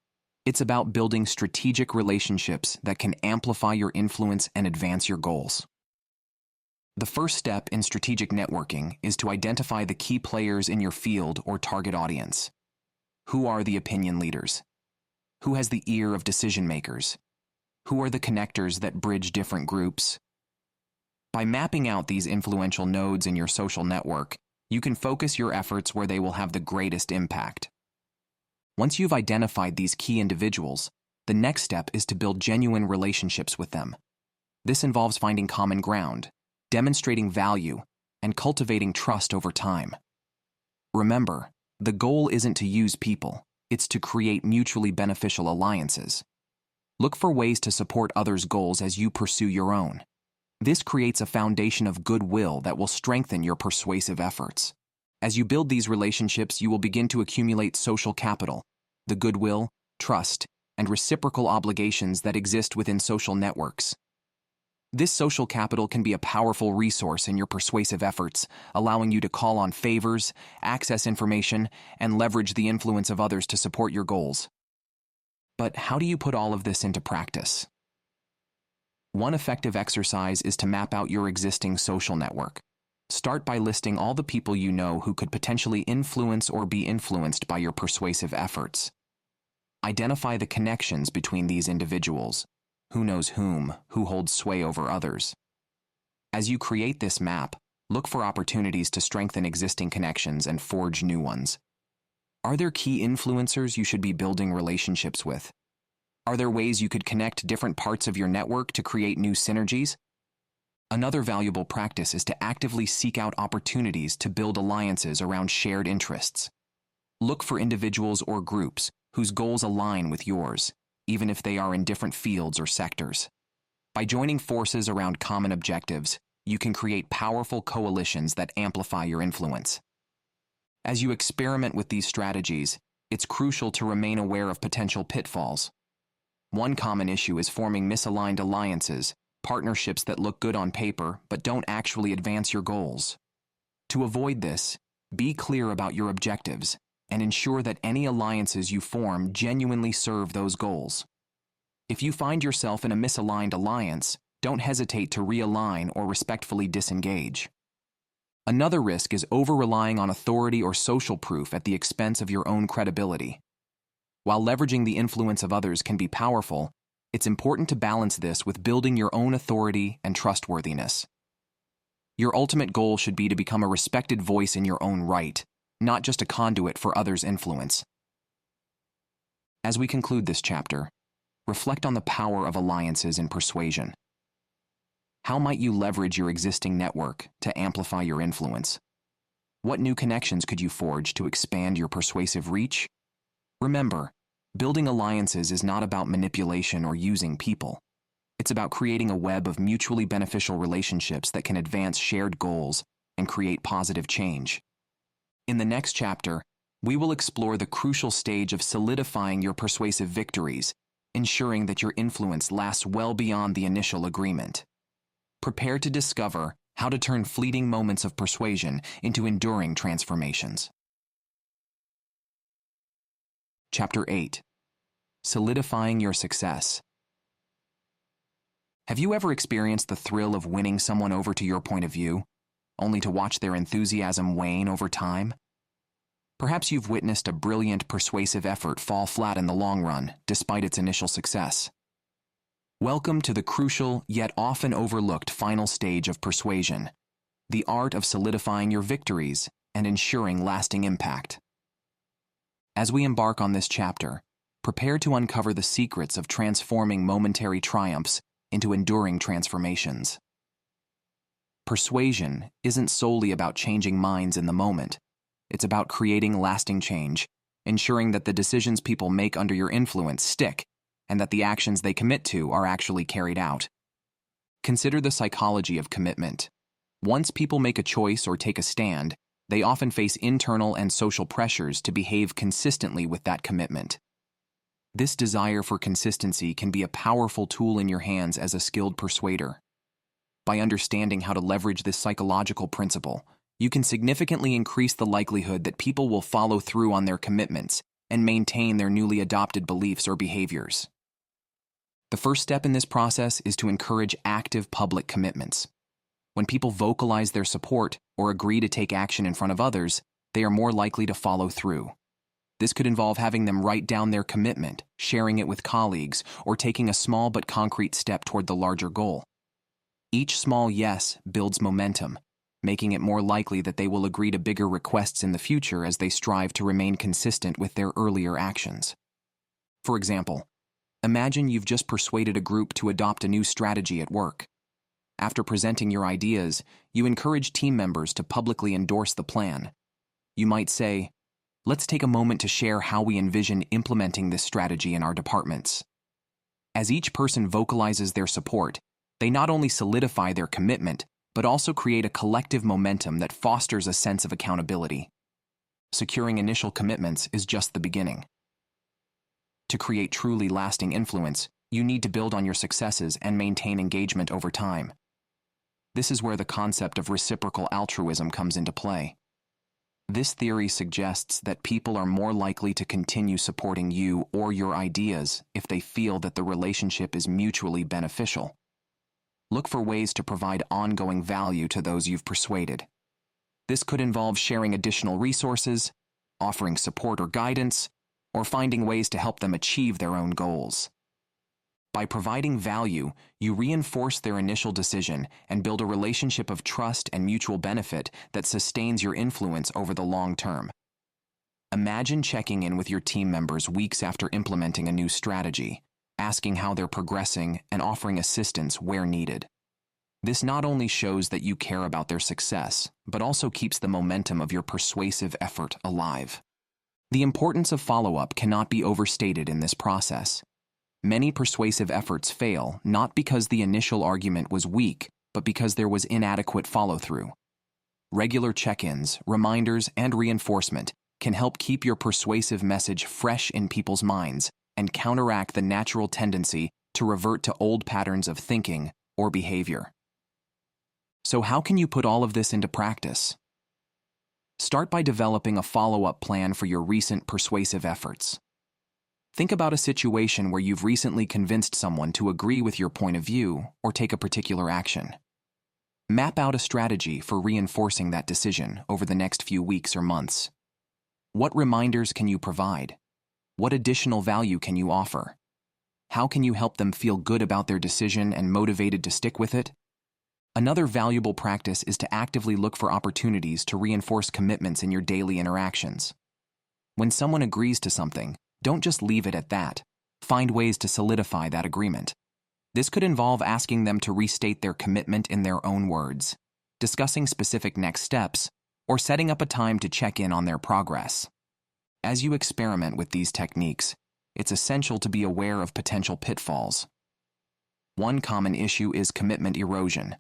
It's about building strategic relationships that can amplify your influence and advance your goals. The first step in strategic networking is to identify the key players in your field or target audience. Who are the opinion leaders? Who has the ear of decision makers? Who are the connectors that bridge different groups? By mapping out these influential nodes in your social network, you can focus your efforts where they will have the greatest impact. Once you've identified these key individuals, the next step is to build genuine relationships with them. This involves finding common ground, demonstrating value, and cultivating trust over time. Remember, the goal isn't to use people, it's to create mutually beneficial alliances. Look for ways to support others' goals as you pursue your own. This creates a foundation of goodwill that will strengthen your persuasive efforts. As you build these relationships, you will begin to accumulate social capital, the goodwill, trust, and reciprocal obligations that exist within social networks. This social capital can be a powerful resource in your persuasive efforts, allowing you to call on favors, access information, and leverage the influence of others to support your goals. But how do you put all of this into practice? One effective exercise is to map out your existing social network. Start by listing all the people you know who could potentially influence or be influenced by your persuasive efforts. Identify the connections between these individuals. Who knows whom, who holds sway over others. As you create this map, look for opportunities to strengthen existing connections and forge new ones. Are there key influencers you should be building relationships with? Are there ways you could connect different parts of your network to create new synergies? Another valuable practice is to actively seek out opportunities to build alliances around shared interests. Look for individuals or groups whose goals align with yours, even if they are in different fields or sectors. By joining forces around common objectives, you can create powerful coalitions that amplify your influence. As you experiment with these strategies, it's crucial to remain aware of potential pitfalls. One common issue is forming misaligned alliances, partnerships that look good on paper but don't actually advance your goals. To avoid this, be clear about your objectives and ensure that any alliances you form genuinely serve those goals. If you find yourself in a misaligned alliance, don't hesitate to realign or respectfully disengage. Another risk is over-relying on authority or social proof at the expense of your own credibility. While leveraging the influence of others can be powerful, it's important to balance this with building your own authority and trustworthiness. Your ultimate goal should be to become a respected voice in your own right, not just a conduit for others' influence. As we conclude this chapter, reflect on the power of alliances in persuasion. How might you leverage your existing network to amplify your influence? What new connections could you forge to expand your persuasive reach? Remember, building alliances is not about manipulation or using people. It's about creating a web of mutually beneficial relationships that can advance shared goals and create positive change. In the next chapter, we will explore the crucial stage of solidifying your persuasive victories, ensuring that your influence lasts well beyond the initial agreement. Prepare to discover how to turn fleeting moments of persuasion into enduring transformations. Chapter 8. Solidifying your success. Have you ever experienced the thrill of winning someone over to your point of view, only to watch their enthusiasm wane over time? Perhaps you've witnessed a brilliant persuasive effort fall flat in the long run, despite its initial success. Welcome to the crucial, yet often overlooked final stage of persuasion, the art of solidifying your victories and ensuring lasting impact. As we embark on this chapter, prepare to uncover the secrets of transforming momentary triumphs into enduring transformations. Persuasion isn't solely about changing minds in the moment. It's about creating lasting change, ensuring that the decisions people make under your influence stick, and that the actions they commit to are actually carried out. Consider the psychology of commitment. Once people make a choice or take a stand, they often face internal and social pressures to behave consistently with that commitment. This desire for consistency can be a powerful tool in your hands as a skilled persuader. By understanding how to leverage this psychological principle, you can significantly increase the likelihood that people will follow through on their commitments and maintain their newly adopted beliefs or behaviors. The first step in this process is to encourage active public commitments. When people vocalize their support or agree to take action in front of others, they are more likely to follow through. This could involve having them write down their commitment, sharing it with colleagues, or taking a small but concrete step toward the larger goal. Each small yes builds momentum, making it more likely that they will agree to bigger requests in the future as they strive to remain consistent with their earlier actions. For example, imagine you've just persuaded a group to adopt a new strategy at work. After presenting your ideas, you encourage team members to publicly endorse the plan. You might say, "Let's take a moment to share how we envision implementing this strategy in our departments." As each person vocalizes their support, they not only solidify their commitment, but also create a collective momentum that fosters a sense of accountability. Securing initial commitments is just the beginning. To create truly lasting influence, you need to build on your successes and maintain engagement over time. This is where the concept of reciprocal altruism comes into play. This theory suggests that people are more likely to continue supporting you or your ideas if they feel that the relationship is mutually beneficial. Look for ways to provide ongoing value to those you've persuaded. This could involve sharing additional resources, offering support or guidance, or finding ways to help them achieve their own goals. By providing value, you reinforce their initial decision and build a relationship of trust and mutual benefit that sustains your influence over the long term. Imagine checking in with your team members weeks after implementing a new strategy, asking how they're progressing and offering assistance where needed. This not only shows that you care about their success, but also keeps the momentum of your persuasive effort alive. The importance of follow-up cannot be overstated in this process. Many persuasive efforts fail not because the initial argument was weak, but because there was inadequate follow-through. Regular check-ins, reminders, and reinforcement can help keep your persuasive message fresh in people's minds and counteract the natural tendency to revert to old patterns of thinking or behavior. So how can you put all of this into practice? Start by developing a follow-up plan for your recent persuasive efforts. Think about a situation where you've recently convinced someone to agree with your point of view or take a particular action. Map out a strategy for reinforcing that decision over the next few weeks or months. What reminders can you provide? What additional value can you offer? How can you help them feel good about their decision and motivated to stick with it? Another valuable practice is to actively look for opportunities to reinforce commitments in your daily interactions. When someone agrees to something, don't just leave it at that. Find ways to solidify that agreement. This could involve asking them to restate their commitment in their own words, discussing specific next steps, or setting up a time to check in on their progress. As you experiment with these techniques, it's essential to be aware of potential pitfalls. One common issue is commitment erosion,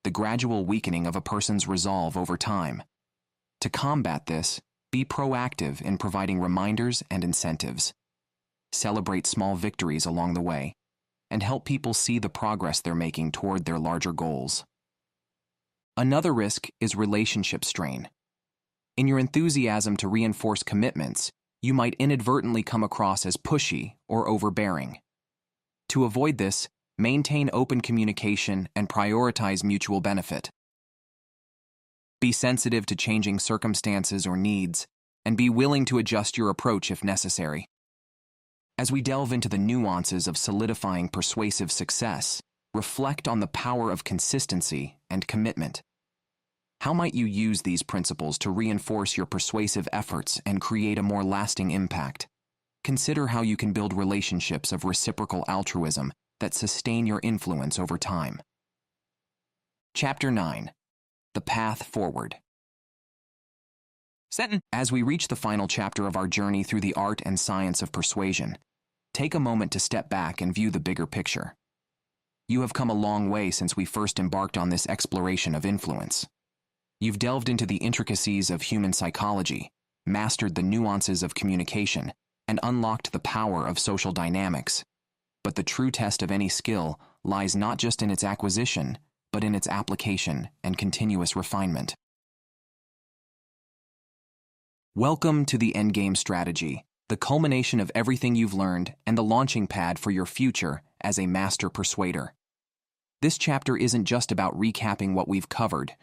the gradual weakening of a person's resolve over time. To combat this, be proactive in providing reminders and incentives. Celebrate small victories along the way, and help people see the progress they're making toward their larger goals. Another risk is relationship strain. In your enthusiasm to reinforce commitments, you might inadvertently come across as pushy or overbearing. To avoid this, maintain open communication and prioritize mutual benefit. Be sensitive to changing circumstances or needs, and be willing to adjust your approach if necessary. As we delve into the nuances of solidifying persuasive success, reflect on the power of consistency and commitment. How might you use these principles to reinforce your persuasive efforts and create a more lasting impact? Consider how you can build relationships of reciprocal altruism that sustain your influence over time. Chapter 9. The Path Forward. As we reach the final chapter of our journey through the art and science of persuasion, take a moment to step back and view the bigger picture. You have come a long way since we first embarked on this exploration of influence. You've delved into the intricacies of human psychology, mastered the nuances of communication, and unlocked the power of social dynamics. But the true test of any skill lies not just in its acquisition, but in its application and continuous refinement. Welcome to the Endgame Strategy, the culmination of everything you've learned and the launching pad for your future as a master persuader. This chapter isn't just about recapping what we've covered.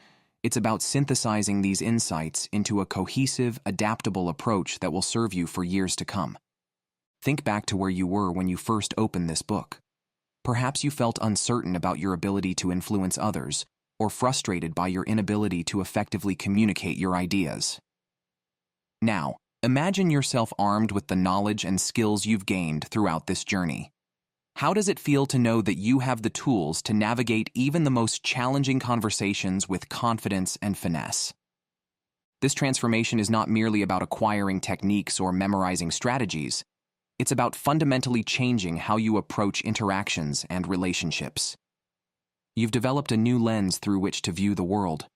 It's about synthesizing these insights into a cohesive, adaptable approach that will serve you for years to come. Think back to where you were when you first opened this book. Perhaps you felt uncertain about your ability to influence others, or frustrated by your inability to effectively communicate your ideas. Now, imagine yourself armed with the knowledge and skills you've gained throughout this journey. How does it feel to know that you have the tools to navigate even the most challenging conversations with confidence and finesse? This transformation is not merely about acquiring techniques or memorizing strategies. It's about fundamentally changing how you approach interactions and relationships. You've developed a new lens through which to view the world,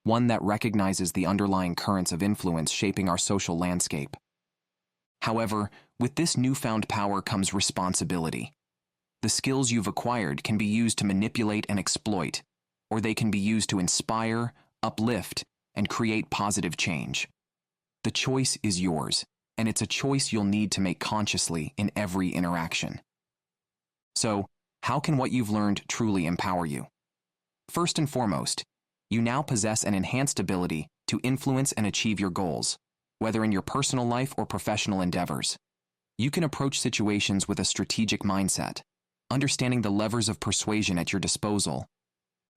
one that recognizes the underlying currents of influence shaping our social landscape. However, with this newfound power comes responsibility. The skills you've acquired can be used to manipulate and exploit, or they can be used to inspire, uplift, and create positive change. The choice is yours, and it's a choice you'll need to make consciously in every interaction. So, how can what you've learned truly empower you? First and foremost, you now possess an enhanced ability to influence and achieve your goals, whether in your personal life or professional endeavors. You can approach situations with a strategic mindset, understanding the levers of persuasion at your disposal.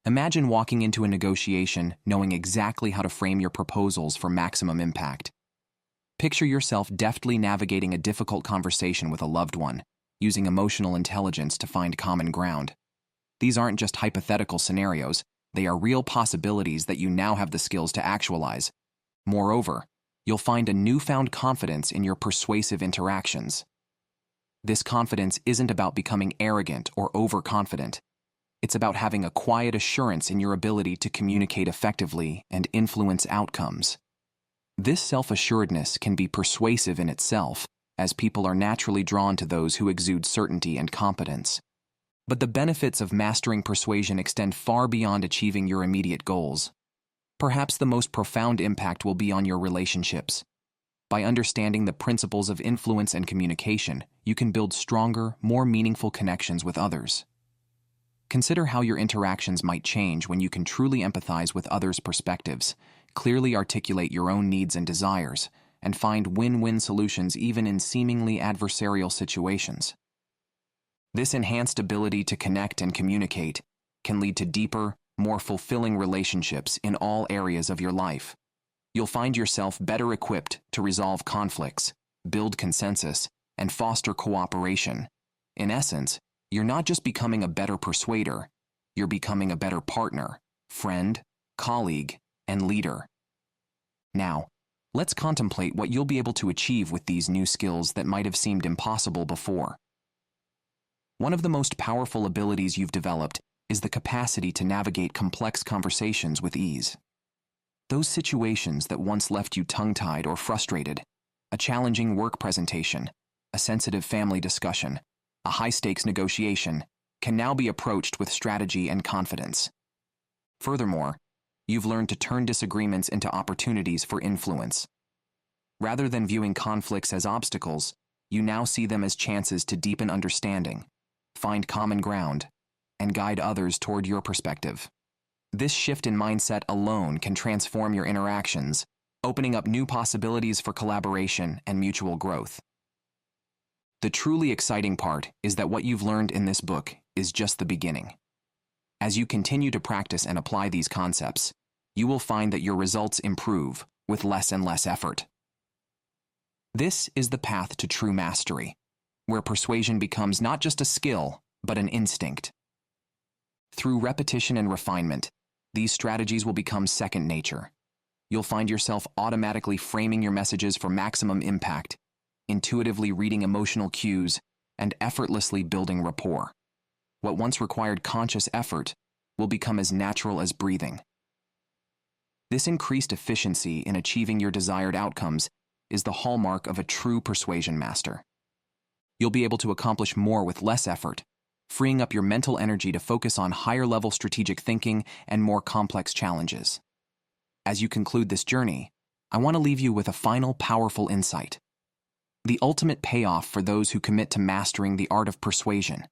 Imagine walking into a negotiation knowing exactly how to frame your proposals for maximum impact. Picture yourself deftly navigating a difficult conversation with a loved one, using emotional intelligence to find common ground. These aren't just hypothetical scenarios, they are real possibilities that you now have the skills to actualize. Moreover, you'll find a newfound confidence in your persuasive interactions. This confidence isn't about becoming arrogant or overconfident. It's about having a quiet assurance in your ability to communicate effectively and influence outcomes. This self-assuredness can be persuasive in itself, as people are naturally drawn to those who exude certainty and competence. But the benefits of mastering persuasion extend far beyond achieving your immediate goals. Perhaps the most profound impact will be on your relationships. By understanding the principles of influence and communication, you can build stronger, more meaningful connections with others. Consider how your interactions might change when you can truly empathize with others' perspectives, clearly articulate your own needs and desires, and find win-win solutions even in seemingly adversarial situations. This enhanced ability to connect and communicate can lead to deeper, more fulfilling relationships in all areas of your life. You'll find yourself better equipped to resolve conflicts, build consensus, and foster cooperation. In essence, you're not just becoming a better persuader, you're becoming a better partner, friend, colleague, and leader. Now, let's contemplate what you'll be able to achieve with these new skills that might have seemed impossible before. One of the most powerful abilities you've developed is the capacity to navigate complex conversations with ease. Those situations that once left you tongue-tied or frustrated, a challenging work presentation, a sensitive family discussion, a high-stakes negotiation, can now be approached with strategy and confidence. Furthermore, you've learned to turn disagreements into opportunities for influence. Rather than viewing conflicts as obstacles, you now see them as chances to deepen understanding, find common ground, and guide others toward your perspective. This shift in mindset alone can transform your interactions, opening up new possibilities for collaboration and mutual growth. The truly exciting part is that what you've learned in this book is just the beginning. As you continue to practice and apply these concepts, you will find that your results improve with less and less effort. This is the path to true mastery, where persuasion becomes not just a skill, but an instinct. Through repetition and refinement, these strategies will become second nature. You'll find yourself automatically framing your messages for maximum impact, intuitively reading emotional cues, and effortlessly building rapport. What once required conscious effort will become as natural as breathing. This increased efficiency in achieving your desired outcomes is the hallmark of a true persuasion master. You'll be able to accomplish more with less effort, freeing up your mental energy to focus on higher-level strategic thinking and more complex challenges. As you conclude this journey, I want to leave you with a final powerful insight. The ultimate payoff for those who commit to mastering the art of persuasion.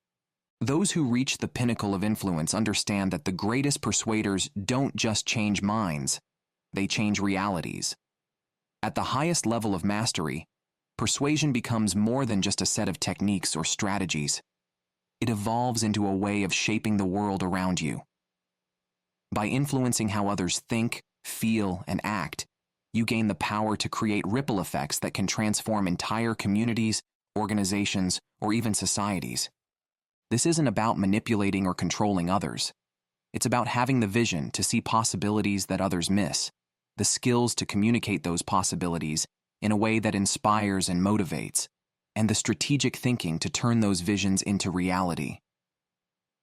Those who reach the pinnacle of influence understand that the greatest persuaders don't just change minds, they change realities. At the highest level of mastery, persuasion becomes more than just a set of techniques or strategies. It evolves into a way of shaping the world around you. By influencing how others think, feel, and act, you gain the power to create ripple effects that can transform entire communities, organizations, or even societies. This isn't about manipulating or controlling others. It's about having the vision to see possibilities that others miss, the skills to communicate those possibilities in a way that inspires and motivates, and the strategic thinking to turn those visions into reality.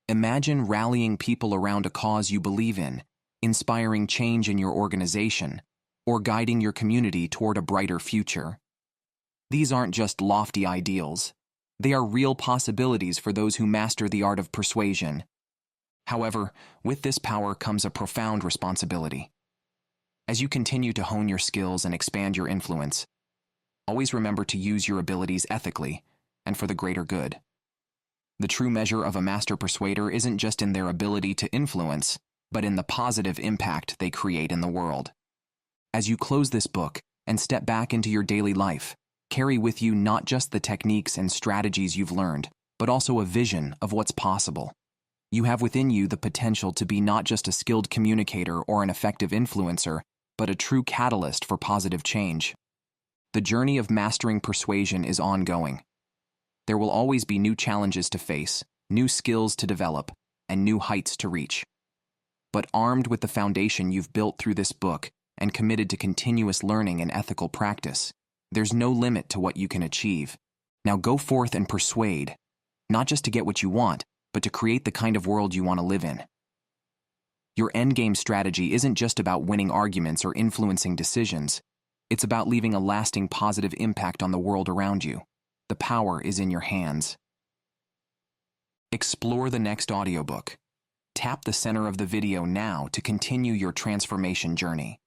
Imagine rallying people around a cause you believe in, inspiring change in your organization, or guiding your community toward a brighter future. These aren't just lofty ideals. They are real possibilities for those who master the art of persuasion. However, with this power comes a profound responsibility. As you continue to hone your skills and expand your influence, always remember to use your abilities ethically and for the greater good. The true measure of a master persuader isn't just in their ability to influence, but in the positive impact they create in the world. As you close this book and step back into your daily life, carry with you not just the techniques and strategies you've learned, but also a vision of what's possible. You have within you the potential to be not just a skilled communicator or an effective influencer, but a true catalyst for positive change. The journey of mastering persuasion is ongoing. There will always be new challenges to face, new skills to develop, and new heights to reach. But armed with the foundation you've built through this book and committed to continuous learning and ethical practice, there's no limit to what you can achieve. Now go forth and persuade, not just to get what you want, but to create the kind of world you want to live in. Your endgame strategy isn't just about winning arguments or influencing decisions. It's about leaving a lasting positive impact on the world around you. The power is in your hands. Explore the next audiobook. Tap the center of the video now to continue your transformation journey.